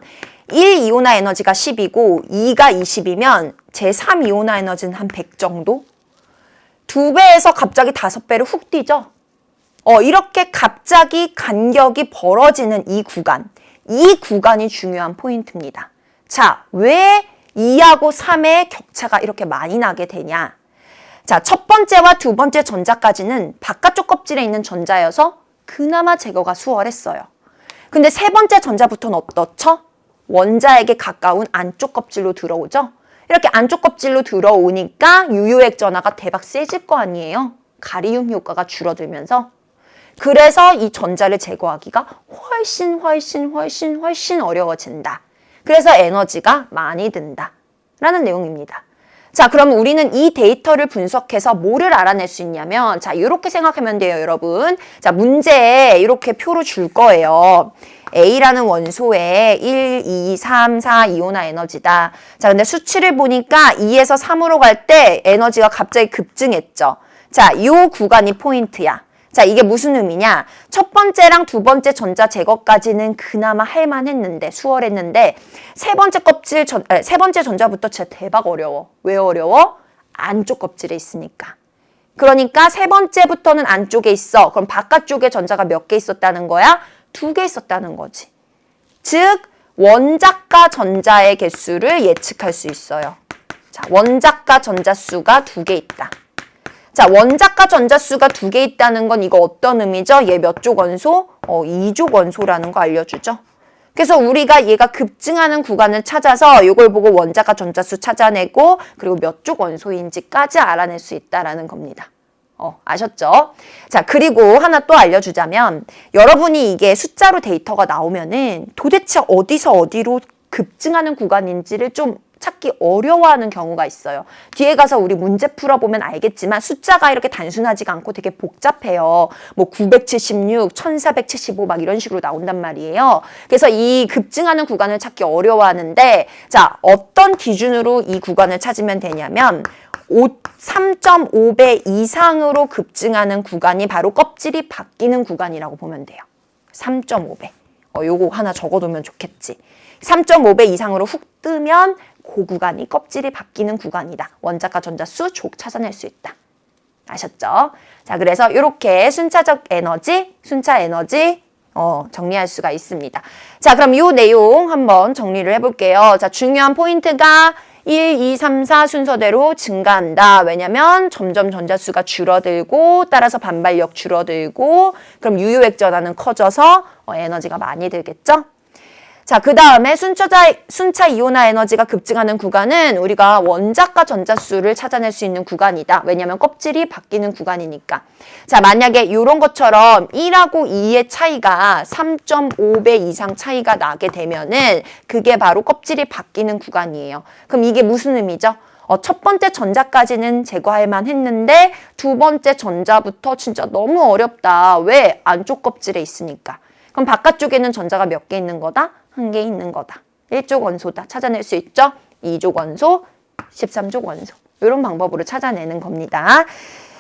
1 이온화 에너지가 10이고 2가 20이면 제 3 이온화 에너지는 한 100 정도? 2배에서 갑자기 5배로 훅 뛰죠. 이렇게 갑자기 간격이 벌어지는 이 구간이 중요한 포인트입니다. 자, 왜 2하고 3의 격차가 이렇게 많이 나게 되냐? 자, 첫 번째와 두 번째 전자까지는 바깥쪽 껍질에 있는 전자여서 그나마 제거가 수월했어요. 근데 세 번째 전자부터는 어떻죠? 원자에게 가까운 안쪽 껍질로 들어오죠? 이렇게 안쪽 껍질로 들어오니까 유효액 전하가 대박 세질 거 아니에요? 가리움 효과가 줄어들면서. 그래서 이 전자를 제거하기가 훨씬 어려워진다. 그래서 에너지가 많이 든다. 라는 내용입니다. 자, 그럼 우리는 이 데이터를 분석해서 뭐를 알아낼 수 있냐면, 자, 이렇게 생각하면 돼요, 여러분. 자, 문제에 이렇게 표로 줄 거예요. A라는 원소에 1, 2, 3, 4 이온화 에너지다. 자, 근데 수치를 보니까 2에서 3으로 갈 때 에너지가 갑자기 급증했죠. 자, 이 구간이 포인트야. 자, 이게 무슨 의미냐? 첫 번째랑 두 번째 전자 제거까지는 그나마 할만했는데, 수월했는데, 세 번째 전자부터 진짜 대박 어려워. 왜 어려워? 안쪽 껍질에 있으니까. 그러니까 세 번째부터는 안쪽에 있어. 그럼 바깥쪽에 전자가 몇 개 있었다는 거야? 2개 있었다는 거지. 즉, 원자과 전자의 개수를 예측할 수 있어요. 자, 원자과 전자수가 2개 있다. 자, 원자과 전자수가 2개 있다는 건 이거 어떤 의미죠? 얘 몇 족 원소? 2족 원소라는 거 알려주죠. 그래서 우리가 얘가 급증하는 구간을 찾아서 이걸 보고 원자과 전자수 찾아내고 그리고 몇 족 원소인지까지 알아낼 수 있다라는 겁니다. 아셨죠? 자, 그리고 하나 또 알려주자면 여러분이 이게 숫자로 데이터가 나오면은 도대체 어디서 어디로 급증하는 구간인지를 좀 찾기 어려워하는 경우가 있어요. 뒤에 가서 우리 문제 풀어보면 알겠지만 숫자가 이렇게 단순하지가 않고 되게 복잡해요. 뭐 976, 1475 막 이런 식으로 나온단 말이에요. 그래서 이 급증하는 구간을 찾기 어려워하는데 자, 어떤 기준으로 이 구간을 찾으면 되냐면 3.5배 이상으로 급증하는 구간이 바로 껍질이 바뀌는 구간이라고 보면 돼요. 3.5배. 요거 하나 적어두면 좋겠지. 3.5배 이상으로 훅 뜨면 그 구간이 껍질이 바뀌는 구간이다. 원자과 전자수 족 찾아낼 수 있다. 아셨죠? 자, 그래서 이렇게 순차 에너지 정리할 수가 있습니다. 자, 그럼 이 내용 한번 정리를 해볼게요. 자, 중요한 포인트가 1, 2, 3, 4 순서대로 증가한다. 왜냐면 점점 전자수가 줄어들고 따라서 반발력 줄어들고 그럼 유효액 전하는 커져서 에너지가 많이 들겠죠? 자, 그 다음에 순차 이온화 에너지가 급증하는 구간은 우리가 원자과 전자수를 찾아낼 수 있는 구간이다. 왜냐면 껍질이 바뀌는 구간이니까. 자, 만약에 이런 것처럼 1하고 2의 차이가 3.5배 이상 차이가 나게 되면은 그게 바로 껍질이 바뀌는 구간이에요. 그럼 이게 무슨 의미죠? 첫 번째 전자까지는 제거할 만했는데 두 번째 전자부터 진짜 너무 어렵다. 왜? 안쪽 껍질에 있으니까. 그럼 바깥쪽에는 전자가 몇 개 있는 거다? 1개 있는 거다. 1족 원소다. 찾아낼 수 있죠? 2족 원소, 13족 원소. 이런 방법으로 찾아내는 겁니다.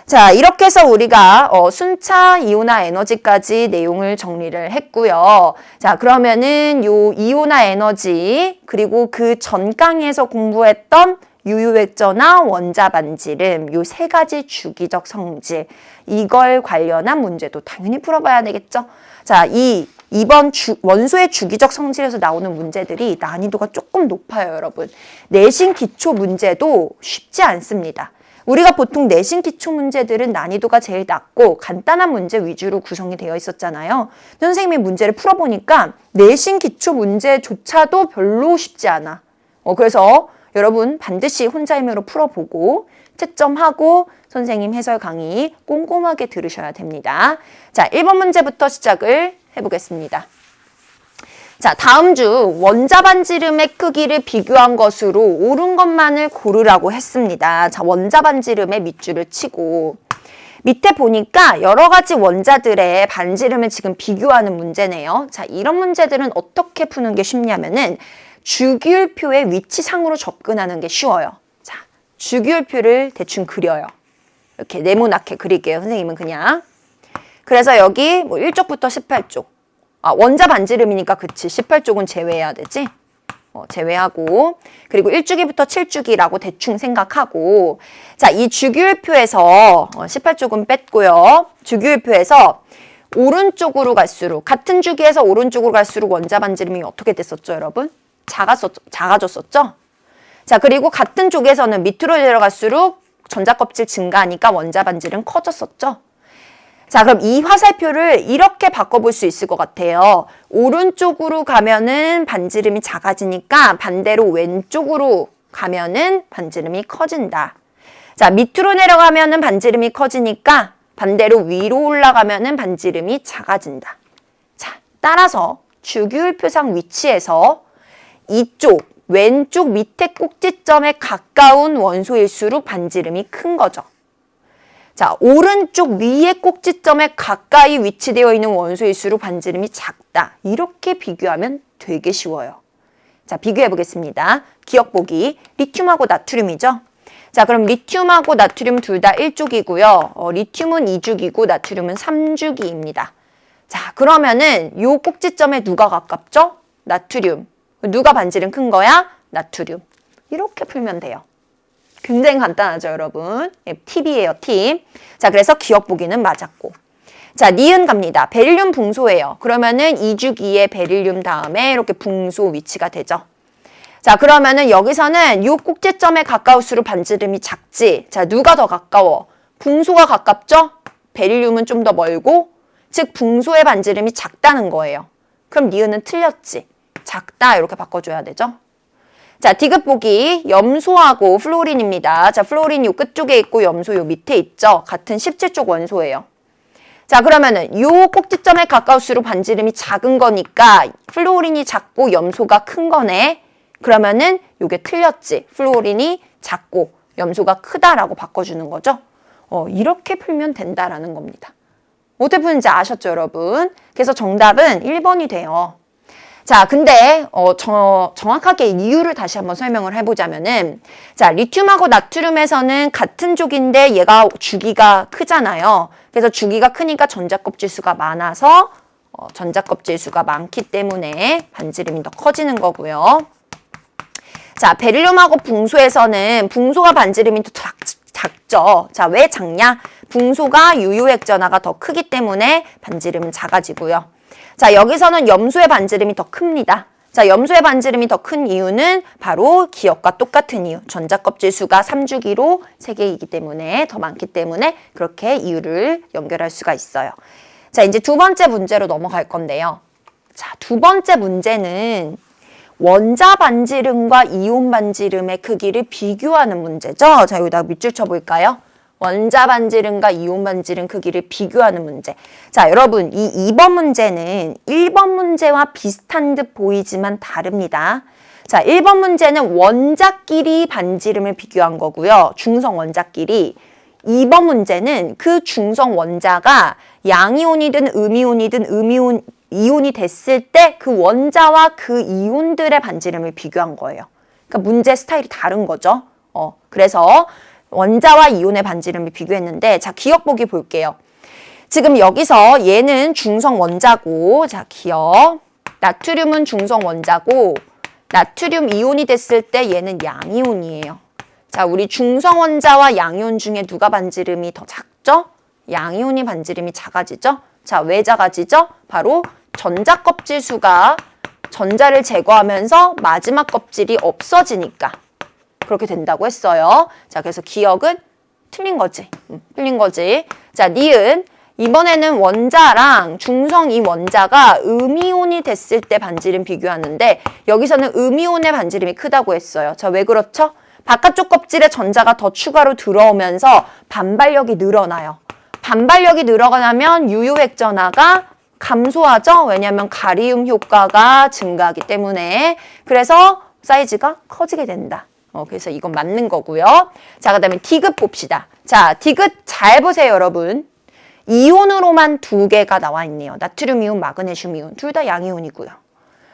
자, 이렇게 해서 우리가 순차 이온화 에너지까지 내용을 정리를 했고요. 자, 그러면은 요 이온화 에너지 그리고 그 전 강의에서 공부했던 유유액전화, 원자 반지름 요 세 가지 주기적 성질 이걸 관련한 문제도 당연히 풀어봐야 되겠죠. 자, 이번 원소의 주기적 성질에서 나오는 문제들이 난이도가 조금 높아요, 여러분. 내신 기초 문제도 쉽지 않습니다. 우리가 보통 내신 기초 문제들은 난이도가 제일 낮고 간단한 문제 위주로 구성이 되어 있었잖아요. 선생님이 문제를 풀어보니까 내신 기초 문제조차도 별로 쉽지 않아. 그래서 여러분 반드시 혼자 힘으로 풀어보고 채점하고 선생님 해설 강의 꼼꼼하게 들으셔야 됩니다. 자, 1번 문제부터 시작을 해보겠습니다. 자, 다음 중 원자 반지름의 크기를 비교한 것으로 옳은 것만을 고르라고 했습니다. 자, 원자 반지름의 밑줄을 치고 밑에 보니까 여러 가지 원자들의 반지름을 지금 비교하는 문제네요. 자, 이런 문제들은 어떻게 푸는 게 쉽냐면은 주기율표의 위치상으로 접근하는 게 쉬워요. 자, 주기율표를 대충 그려요. 이렇게 네모나게 그릴게요. 선생님은 그냥. 그래서 여기 뭐 1쪽부터 18쪽. 원자 반지름이니까 그치. 18쪽은 제외해야 되지. 제외하고 그리고 1주기부터 7주기라고 대충 생각하고 자, 이 주기율표에서 18쪽은 뺐고요. 주기율표에서 오른쪽으로 갈수록 같은 주기에서 오른쪽으로 갈수록 원자 반지름이 어떻게 됐었죠, 여러분? 작아졌었죠? 자, 그리고 같은 쪽에서는 밑으로 내려갈수록 전자껍질 증가하니까 원자 반지름 커졌었죠? 자, 그럼 이 화살표를 이렇게 바꿔볼 수 있을 것 같아요. 오른쪽으로 가면은 반지름이 작아지니까 반대로 왼쪽으로 가면은 반지름이 커진다. 자, 밑으로 내려가면은 반지름이 커지니까 반대로 위로 올라가면은 반지름이 작아진다. 자, 따라서 주기율표상 위치에서 이쪽 왼쪽 밑에 꼭지점에 가까운 원소일수록 반지름이 큰 거죠. 자, 오른쪽 위에 꼭지점에 가까이 위치되어 있는 원소일수록 반지름이 작다. 이렇게 비교하면 되게 쉬워요. 자, 비교해 보겠습니다. 기억 보기. 리튬하고 나트륨이죠. 자, 그럼 리튬하고 나트륨 둘 다 1주기고요. 리튬은 2주기고 나트륨은 3주기입니다. 자, 그러면은 요 꼭지점에 누가 가깝죠? 나트륨. 누가 반지름 큰 거야? 나트륨. 이렇게 풀면 돼요. 굉장히 간단하죠, 여러분. 팁이에요, 팁. 자, 그래서 기억 보기는 맞았고. 자, 니은 갑니다. 베릴륨 붕소예요. 그러면은 2주기의 베릴륨 다음에 이렇게 붕소 위치가 되죠. 자, 그러면은 여기서는 이 꼭지점에 가까울수록 반지름이 작지. 자, 누가 더 가까워? 붕소가 가깝죠? 베릴륨은 좀 더 멀고, 즉 붕소의 반지름이 작다는 거예요. 그럼 니은은 틀렸지. 작다 이렇게 바꿔줘야 되죠. 자, 디귿 보기. 염소하고 플로린입니다. 자, 플로린 요 끝쪽에 있고 염소 요 밑에 있죠. 같은 17쪽 원소예요. 자, 그러면은 요 꼭지점에 가까울수록 반지름이 작은 거니까 플로린이 작고 염소가 큰 거네. 그러면은 요게 틀렸지. 플로린이 작고 염소가 크다라고 바꿔주는 거죠. 이렇게 풀면 된다라는 겁니다. 어떻게 푸는지 아셨죠, 여러분? 그래서 정답은 1번이 돼요. 자, 근데 정확하게 이유를 다시 한번 설명을 해보자면은 자, 리튬하고 나트륨에서는 같은 쪽인데 얘가 주기가 크잖아요. 그래서 주기가 크니까 전자껍질 수가 많아서 전자껍질 수가 많기 때문에 반지름이 더 커지는 거고요. 자, 베릴륨하고 붕소에서는 붕소가 반지름이 더 작죠. 자, 왜 작냐? 붕소가 유유액전화가 더 크기 때문에 반지름은 작아지고요. 자, 여기서는 염소의 반지름이 더 큽니다. 자, 염소의 반지름이 더 큰 이유는 바로 기억과 똑같은 이유. 전자껍질 수가 3주기로 3개이기 때문에 더 많기 때문에 그렇게 이유를 연결할 수가 있어요. 자, 이제 두 번째 문제로 넘어갈 건데요. 자, 두 번째 문제는 원자 반지름과 이온 반지름의 크기를 비교하는 문제죠. 자, 여기다가 밑줄 쳐볼까요? 원자 반지름과 이온 반지름 크기를 비교하는 문제. 자, 여러분, 이 2번 문제는 1번 문제와 비슷한 듯 보이지만 다릅니다. 자, 1번 문제는 원자끼리 반지름을 비교한 거고요. 중성 원자끼리. 2번 문제는 그 중성 원자가 양이온이든 음이온이든 이온이 됐을 때 그 원자와 그 이온들의 반지름을 비교한 거예요. 그러니까 문제 스타일이 다른 거죠. 그래서 원자와 이온의 반지름을 비교했는데, 자, 기억 보기 볼게요. 지금 여기서 얘는 중성 원자고, 자, 기억. 나트륨은 중성 원자고, 나트륨 이온이 됐을 때 얘는 양이온이에요. 자, 우리 중성원자와 양이온 중에 누가 반지름이 더 작죠? 양이온이 반지름이 작아지죠? 자, 왜 작아지죠? 바로 전자 껍질 수가 전자를 제거하면서 마지막 껍질이 없어지니까 그렇게 된다고 했어요. 자, 그래서 기억은 틀린 거지. 틀린 거지. 자, 니은. 이번에는 원자랑 중성 이 원자가 음이온이 됐을 때 반지름 비교하는데 여기서는 음이온의 반지름이 크다고 했어요. 자, 왜 그렇죠? 바깥쪽 껍질에 전자가 더 추가로 들어오면서 반발력이 늘어나요. 반발력이 늘어나면 유효액 전하가 감소하죠? 왜냐하면 가리움 효과가 증가하기 때문에. 그래서 사이즈가 커지게 된다. 그래서 이건 맞는 거고요. 자, 그 다음에 디귿 봅시다. 자, 디귿 잘 보세요, 여러분. 이온으로만 두 개가 나와 있네요. 나트륨 이온, 마그네슘 이온. 둘 다 양이온이고요.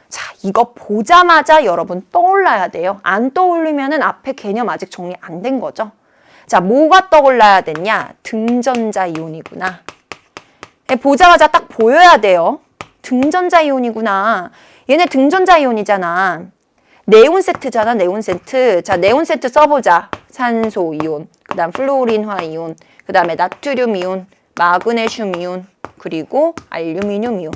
자, 이거 보자마자 여러분 떠올라야 돼요. 안 떠올리면은 앞에 개념 아직 정리 안 된 거죠. 자, 뭐가 떠올라야 되냐? 등전자 이온이구나. 보자마자 딱 보여야 돼요. 등전자 이온이구나. 얘네 등전자 이온이잖아. 네온 세트잖아, 네온 세트. 자, 네온 세트 써보자. 산소 이온, 그 다음 플루오린화 이온, 그 다음에 나트륨 이온, 마그네슘 이온, 그리고 알루미늄 이온.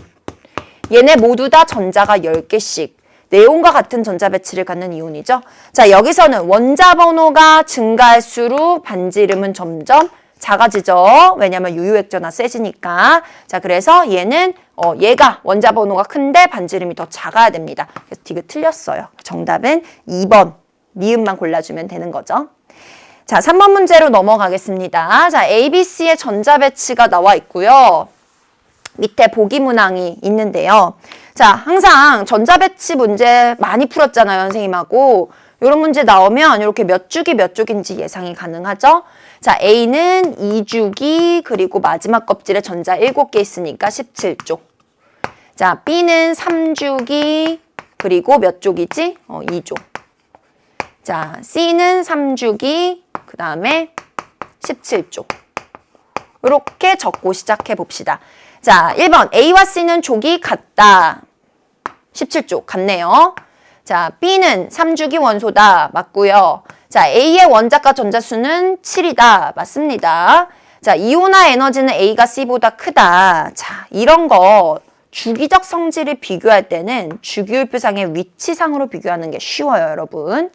얘네 모두 다 전자가 10개씩. 네온과 같은 전자 배치를 갖는 이온이죠. 자, 여기서는 원자 번호가 증가할수록 반지름은 점점 작아지죠. 왜냐면 유효액 전하 세지니까. 자, 그래서 얘는 얘가 원자 번호가 큰데 반지름이 더 작아야 됩니다. 그래서 디귿 틀렸어요. 정답은 2번. 니은만 골라주면 되는 거죠. 자, 3번 문제로 넘어가겠습니다. 자, ABC의 전자 배치가 나와 있고요. 밑에 보기 문항이 있는데요. 자, 항상 전자 배치 문제 많이 풀었잖아요, 선생님하고. 이런 문제 나오면 이렇게 몇 주기 몇 쪽인지 예상이 가능하죠. 자, A는 2주기, 그리고 마지막 껍질에 전자 7개 있으니까 17쪽. 자, B는 3주기, 그리고 몇 쪽이지? 2쪽. 자, C는 3주기, 그 다음에 17쪽. 이렇게 적고 시작해 봅시다. 자, 1번 A와 C는 족이 같다. 17쪽 같네요. 자, B는 3주기 원소다. 맞고요. 자, A의 원자과 전자수는 7이다. 맞습니다. 자, 이온화 에너지는 A가 C보다 크다. 자, 이런 거 주기적 성질을 비교할 때는 주기율표상의 위치상으로 비교하는 게 쉬워요, 여러분.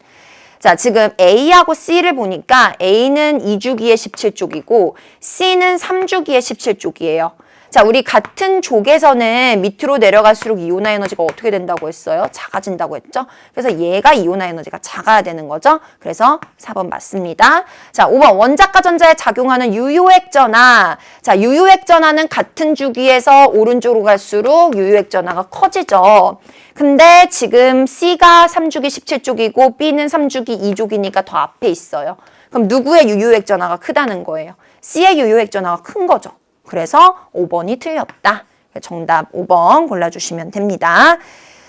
자, 지금 A하고 C를 보니까 A는 2주기에 17쪽이고 C는 3주기에 17쪽이에요. 자, 우리 같은 족에서는 밑으로 내려갈수록 이온화 에너지가 어떻게 된다고 했어요? 작아진다고 했죠? 그래서 얘가 이온화 에너지가 작아야 되는 거죠? 그래서 4번 맞습니다. 자, 5번 원자과 전자에 작용하는 유효액 전하. 자, 유효액 전하는 같은 주기에서 오른쪽으로 갈수록 유효액 전하가 커지죠. 근데 지금 C가 3주기 17쪽이고 B는 3주기 2쪽이니까 더 앞에 있어요. 그럼 누구의 유효액 전하가 크다는 거예요? C의 유효액 전하가 큰 거죠. 그래서 5번이 틀렸다. 정답 5번 골라주시면 됩니다.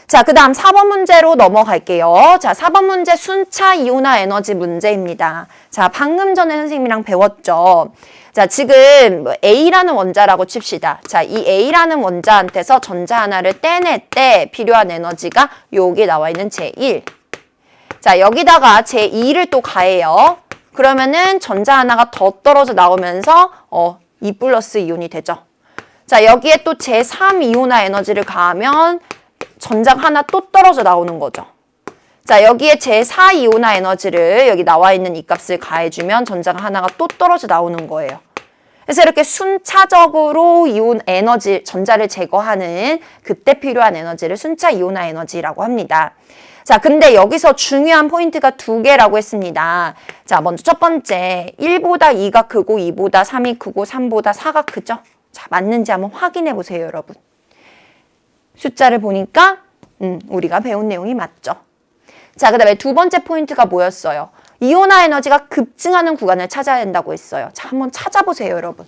자, 그 다음 4번 문제로 넘어갈게요. 자, 4번 문제 순차 이온화 에너지 문제입니다. 자, 방금 전에 선생님이랑 배웠죠. 자, 지금 A라는 원자라고 칩시다. 자, 이 A라는 원자한테서 전자 하나를 떼낼 때 필요한 에너지가 여기 나와 있는 제1. 자, 여기다가 제2를 또 가해요. 그러면은 전자 하나가 더 떨어져 나오면서 2 플러스 이온이 되죠. 자, 여기에 또 제3 이온화 에너지를 가하면 전자가 하나 또 떨어져 나오는 거죠. 자, 여기에 제4 이온화 에너지를 여기 나와 있는 이 값을 가해주면 전자가 하나가 또 떨어져 나오는 거예요. 그래서 이렇게 순차적으로 이온 에너지, 전자를 제거하는 그때 필요한 에너지를 순차 이온화 에너지라고 합니다. 자, 근데 여기서 중요한 포인트가 2개라고 했습니다. 자, 먼저 첫 번째, 1보다 2가 크고 2보다 3이 크고 3보다 4가 크죠? 자, 맞는지 한번 확인해 보세요, 여러분. 숫자를 보니까 우리가 배운 내용이 맞죠? 자, 그 다음에 두 번째 포인트가 뭐였어요? 이온화 에너지가 급증하는 구간을 찾아야 된다고 했어요. 자, 한번 찾아보세요, 여러분.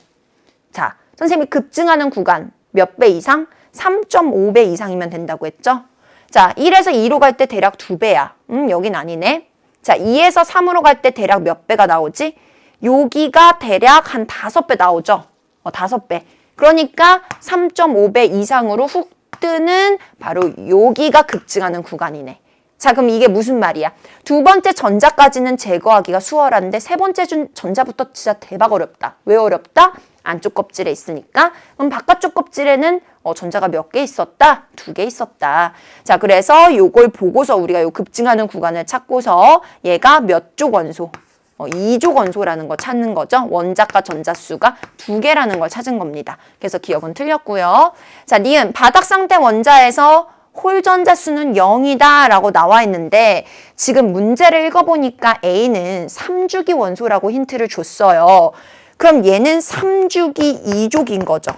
자, 선생님이 급증하는 구간 몇 배 이상? 3.5배 이상이면 된다고 했죠? 자, 1에서 2로 갈 때 대략 2배야. 여긴 아니네. 자, 2에서 3으로 갈 때 대략 몇 배가 나오지? 여기가 대략 한 5배 나오죠? 5배. 그러니까 3.5배 이상으로 훅 뜨는 바로 여기가 급증하는 구간이네. 자, 그럼 이게 무슨 말이야? 두 번째 전자까지는 제거하기가 수월한데 세 번째 전자부터 진짜 대박 어렵다. 왜 어렵다? 안쪽 껍질에 있으니까. 그럼 바깥쪽 kop질에는 전자가 몇 개 있었다? 2개 있었다. 자, 그래서 요걸 보고서 우리가 요 급증하는 구간을 찾고서 얘가 몇 족 원소? 2족 원소라는 거 찾는 거죠. 원자과 전자수가 2개라는 걸 찾은 겁니다. 그래서 기억은 틀렸고요. 자, 니은 바닥 상태 원자에서 홀 전자 수는 0이다 라고 나와 있는데 지금 문제를 읽어보니까 A는 3주기 원소라고 힌트를 줬어요. 그럼 얘는 3주기 2족인 거죠.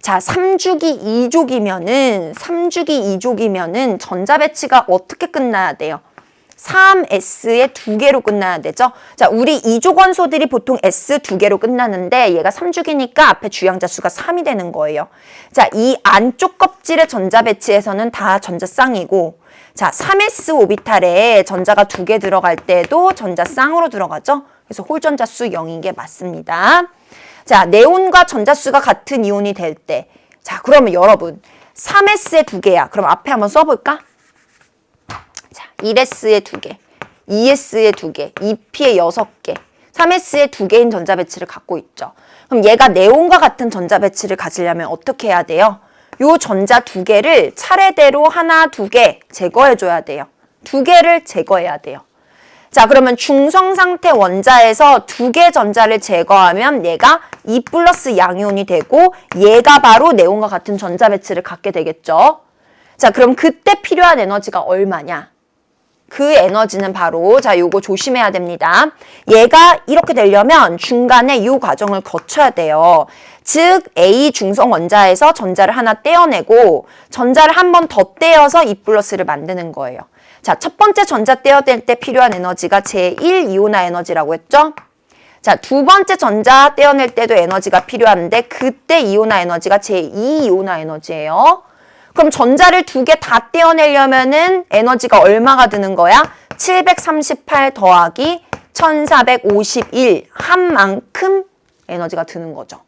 자, 3주기 2족이면은 전자 배치가 어떻게 끝나야 돼요? 3S에 2개로 끝나야 되죠. 자, 우리 2족 원소들이 보통 S 2개로 끝나는데 얘가 3주기니까 앞에 주양자 수가 3이 되는 거예요. 자, 이 안쪽 껍질의 전자 배치에서는 다 전자 쌍이고 자, 3S 오비탈에 전자가 2개 들어갈 때도 전자 쌍으로 들어가죠. 그래서 홀 전자 수 0인 게 맞습니다. 자, 네온과 전자 수가 같은 이온이 될 때 자, 그러면 여러분 3S에 2개야. 그럼 앞에 한번 써볼까? 1S에 2개, 2S에 2개, 2P에 6개, 3S에 2개인 전자 배치를 갖고 있죠. 그럼 얘가 네온과 같은 전자 배치를 가지려면 어떻게 해야 돼요? 요 전자 2개를 차례대로 하나, 2개 제거해줘야 돼요. 2개를 제거해야 돼요. 자, 그러면 중성 상태 원자에서 2개 전자를 제거하면 얘가 2 플러스 양이온이 되고 얘가 바로 네온과 같은 전자 배치를 갖게 되겠죠. 자, 그럼 그때 필요한 에너지가 얼마냐? 그 에너지는 바로 자, 요거 조심해야 됩니다. 얘가 이렇게 되려면 중간에 이 과정을 거쳐야 돼요. 즉 A 중성 원자에서 전자를 하나 떼어내고 전자를 한 번 더 떼어서 2 플러스를 만드는 거예요. 자, 첫 번째 전자 떼어낼 때 필요한 에너지가 제1 이온화 에너지라고 했죠? 자, 두 번째 전자 떼어낼 때도 에너지가 필요한데 그때 이온화 에너지가 제2 이온화 에너지예요. 그럼 전자를 2개 다 떼어내려면은 에너지가 얼마가 드는 거야? 738 더하기 1451 한 만큼 에너지가 드는 거죠.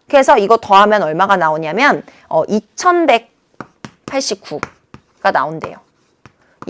그래서 이거 더하면 얼마가 나오냐면 2189가 나온대요.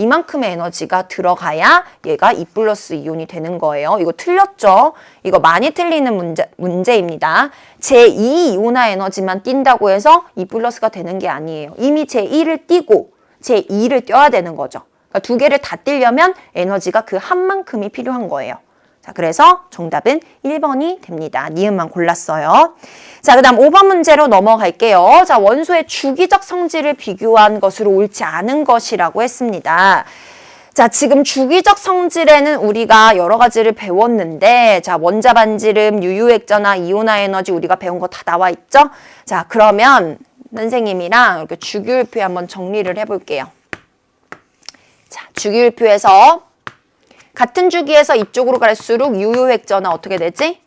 이만큼의 에너지가 들어가야 얘가 2 플러스 이온이 되는 거예요. 이거 틀렸죠? 이거 많이 틀리는 문제입니다. 제2 이온화 에너지만 띈다고 해서 2 플러스가 되는 게 아니에요. 이미 제1을 띄고 제2를 떼야 되는 거죠. 그러니까 2개를 다 띄려면 에너지가 그 한 만큼이 필요한 거예요. 자, 그래서 정답은 1번이 됩니다. 니은만 골랐어요. 자, 그 다음 5번 문제로 넘어갈게요. 자, 원소의 주기적 성질을 비교한 것으로 옳지 않은 것이라고 했습니다. 자, 지금 주기적 성질에는 우리가 여러 가지를 배웠는데 자, 원자 반지름, 유유액전화, 이온화 에너지 우리가 배운 거 다 나와 있죠? 자, 그러면 선생님이랑 이렇게 주기율표 한번 정리를 해볼게요. 자, 주기율표에서 같은 주기에서 이쪽으로 갈수록 유유액전화 어떻게 되지?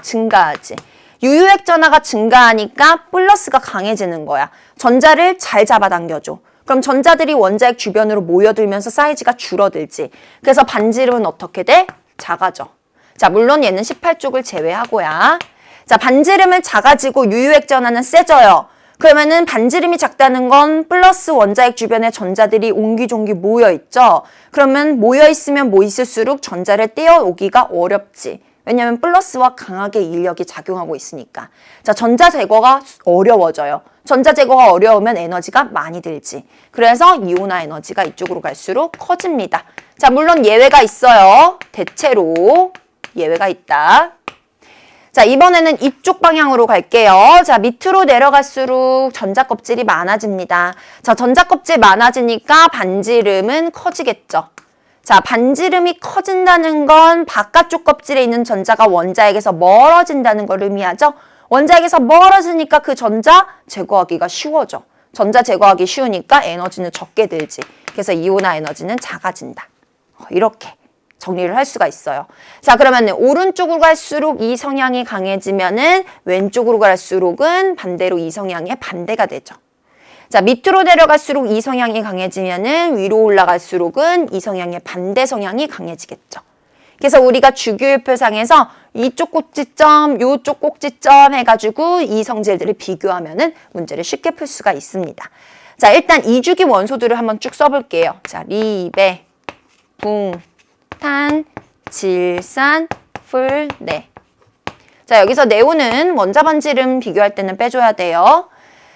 증가하지. 유유액전화가 증가하니까 플러스가 강해지는 거야. 전자를 잘 잡아당겨줘. 그럼 전자들이 원자핵 주변으로 모여들면서 사이즈가 줄어들지. 그래서 반지름은 어떻게 돼? 작아져. 자, 물론 얘는 18쪽을 제외하고야. 자, 반지름은 작아지고 유유액전화는 세져요. 그러면은 반지름이 작다는 건 플러스 원자핵 주변에 전자들이 옹기종기 모여있죠. 그러면 모여있으면 모였을수록 전자를 떼어오기가 어렵지. 왜냐하면 플러스와 강하게 인력이 작용하고 있으니까. 자, 전자 제거가 어려워져요. 전자 제거가 어려우면 에너지가 많이 들지. 그래서 이온화 에너지가 이쪽으로 갈수록 커집니다. 자, 물론 예외가 있어요. 대체로 예외가 있다. 자, 이번에는 이쪽 방향으로 갈게요. 자, 밑으로 내려갈수록 전자 껍질이 많아집니다. 자, 전자 껍질 많아지니까 반지름은 커지겠죠. 자, 반지름이 커진다는 건 바깥쪽 껍질에 있는 전자가 원자핵에서 멀어진다는 걸 의미하죠. 원자핵에서 멀어지니까 그 전자 제거하기가 쉬워져. 전자 제거하기 쉬우니까 에너지는 적게 들지. 그래서 이온화 에너지는 작아진다. 이렇게 정리를 할 수가 있어요. 자, 그러면 오른쪽으로 갈수록 이 성향이 강해지면은 왼쪽으로 갈수록은 반대로 이 성향의 반대가 되죠. 자, 밑으로 내려갈수록 이 성향이 강해지면은 위로 올라갈수록은 이 성향의 반대 성향이 강해지겠죠. 그래서 우리가 주기율표상에서 이쪽 꼭지점, 이쪽 꼭지점 해가지고 이 성질들을 비교하면은 문제를 쉽게 풀 수가 있습니다. 자, 일단 2주기 원소들을 한번 쭉 써볼게요. 자, 리베, 붕, 탄, 질산, 풀, 네. 자, 여기서 네오는 원자반지름 비교할 때는 빼줘야 돼요.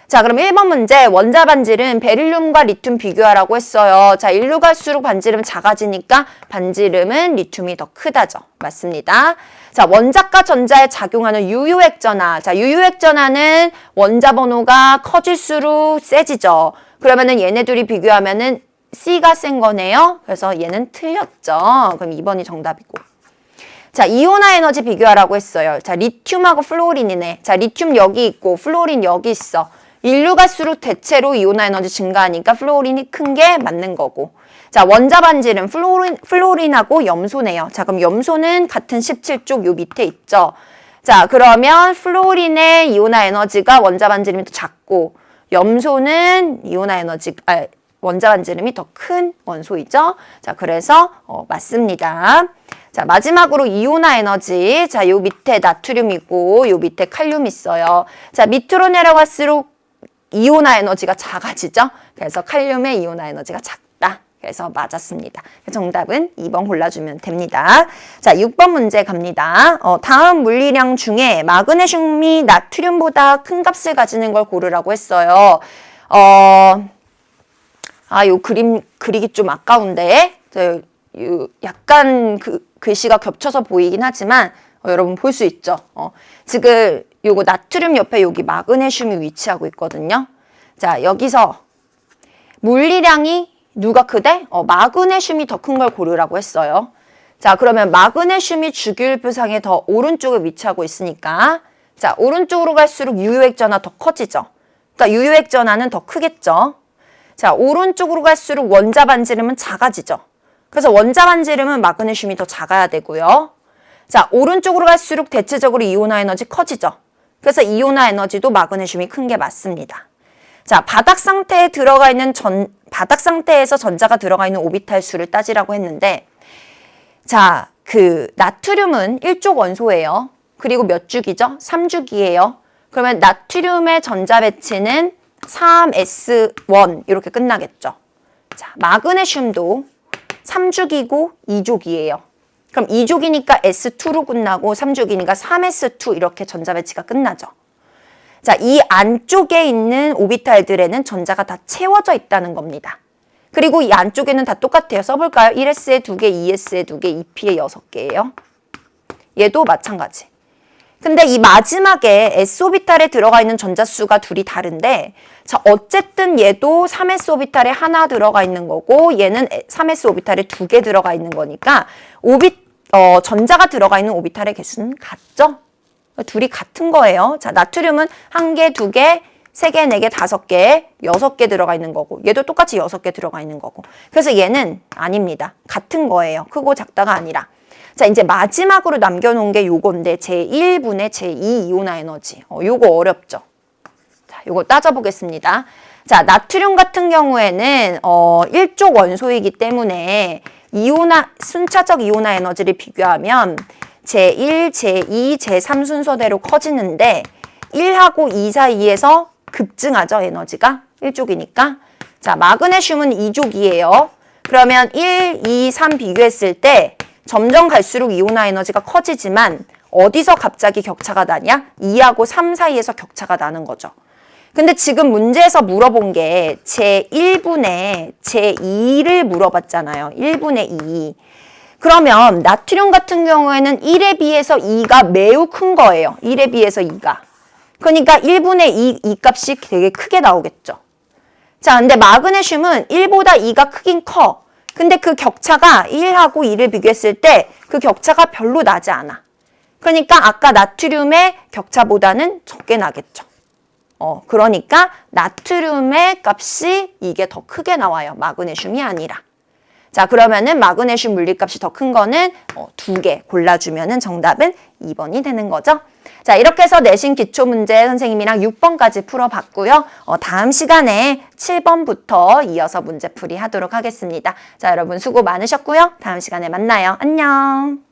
자, 그럼 1번 문제 원자반지름 베릴륨과 리튬 비교하라고 했어요. 자, 일로 갈수록 반지름 작아지니까 반지름은 리튬이 더 크다죠. 맞습니다. 자, 원자과 전자에 작용하는 유효액전하. 자, 유효액전하는 원자 번호가 커질수록 세지죠. 그러면은 얘네 둘이 비교하면은 C가 센 거네요. 그래서 얘는 틀렸죠. 그럼 2번이 정답이고. 자, 이온화 에너지 비교하라고 했어요. 자, 리튬하고 플로린이네. 자, 리튬 여기 있고 플로린 여기 있어. 인류 갈수록 대체로 이온화 에너지 증가하니까 플로린이 큰 게 맞는 거고. 자, 원자 반지름 플로린하고 염소네요. 자, 그럼 염소는 같은 17쪽 요 밑에 있죠. 자, 그러면 플로린의 이온화 에너지가 원자 반지름이 더 작고 염소는 원자 반지름이 더 큰 원소이죠. 자, 그래서 맞습니다. 자, 마지막으로 이온화 에너지. 자, 요 밑에 나트륨 있고 요 밑에 칼륨 있어요. 자, 밑으로 내려갈수록 이온화 에너지가 작아지죠. 그래서 칼륨의 이온화 에너지가 작다. 그래서 맞았습니다. 정답은 2번 골라주면 됩니다. 자, 6번 문제 갑니다. 다음 물리량 중에 마그네슘이 나트륨보다 큰 값을 가지는 걸 고르라고 했어요. 요 그림 그리기 좀 아까운데 약간 글씨가 겹쳐서 보이긴 하지만 여러분 볼 수 있죠. 지금 요거 나트륨 옆에 여기 마그네슘이 위치하고 있거든요. 자, 여기서 물리량이 누가 크대? 마그네슘이 더 큰 걸 고르라고 했어요. 자, 그러면 마그네슘이 주기율표상에 더 오른쪽에 위치하고 있으니까 자, 오른쪽으로 갈수록 유효액 전하 더 커지죠. 그러니까 유효액 전하는 더 크겠죠. 자, 오른쪽으로 갈수록 원자 반지름은 작아지죠. 그래서 원자 반지름은 마그네슘이 더 작아야 되고요. 자, 오른쪽으로 갈수록 대체적으로 이온화 에너지 커지죠. 그래서 이온화 에너지도 마그네슘이 큰 게 맞습니다. 자, 바닥 상태에 들어가 있는 바닥 상태에서 전자가 들어가 있는 오비탈 수를 따지라고 했는데 자, 나트륨은 1족 원소예요. 그리고 몇 주기죠? 3주기예요. 그러면 나트륨의 전자 배치는 3s1 이렇게 끝나겠죠. 자, 마그네슘도 3주기고 2족이에요. 그럼 2족이니까 S2로 끝나고 3족이니까 3s2 이렇게 전자 배치가 끝나죠. 자, 이 안쪽에 있는 오비탈들에는 전자가 다 채워져 있다는 겁니다. 그리고 이 안쪽에는 다 똑같아요. 써볼까요? 1s에 2개, 2s에 2개, 2p에 6개예요. 얘도 마찬가지. 근데 이 마지막에 s오비탈에 들어가 있는 전자 수가 둘이 다른데 자, 어쨌든 얘도 3s 오비탈에 하나 들어가 있는 거고 얘는 3s 오비탈에 2개 들어가 있는 거니까 전자가 들어가 있는 오비탈의 개수는 같죠? 둘이 같은 거예요. 자, 나트륨은 1개, 2개, 3개, 4개, 5개, 6개 들어가 있는 거고 얘도 똑같이 6개 들어가 있는 거고 그래서 얘는 아닙니다. 같은 거예요. 크고 작다가 아니라. 자, 이제 마지막으로 남겨놓은 게 요건데 제1분의 제2 이온화 에너지. 요거 어렵죠? 자, 요거 따져보겠습니다. 자, 나트륨 같은 경우에는 1족 원소이기 때문에 순차적 이온화 에너지를 비교하면 제1, 제2, 제3 순서대로 커지는데 1하고 2 사이에서 급증하죠, 에너지가. 1족이니까. 자, 마그네슘은 2족이에요. 그러면 1, 2, 3 비교했을 때 점점 갈수록 이온화 에너지가 커지지만 어디서 갑자기 격차가 나냐? 2하고 3 사이에서 격차가 나는 거죠. 근데 지금 문제에서 물어본 게 제1분의 제2를 물어봤잖아요. 1분의 2. 그러면 나트륨 같은 경우에는 1에 비해서 2가 매우 큰 거예요. 1에 비해서 2가. 그러니까 1분의 2 값이 되게 크게 나오겠죠. 자, 근데 마그네슘은 1보다 2가 크긴 커. 근데 그 격차가 1하고 2를 비교했을 때 그 격차가 별로 나지 않아. 그러니까 아까 나트륨의 격차보다는 적게 나겠죠. 그러니까 나트륨의 값이 이게 더 크게 나와요. 마그네슘이 아니라. 자, 그러면은 마그네슘 물리값이 더 큰 거는 2개 골라주면은 정답은 2번이 되는 거죠. 자, 이렇게 해서 내신 기초 문제 선생님이랑 6번까지 풀어봤고요. 다음 시간에 7번부터 이어서 문제풀이 하도록 하겠습니다. 자, 여러분 수고 많으셨고요. 다음 시간에 만나요. 안녕.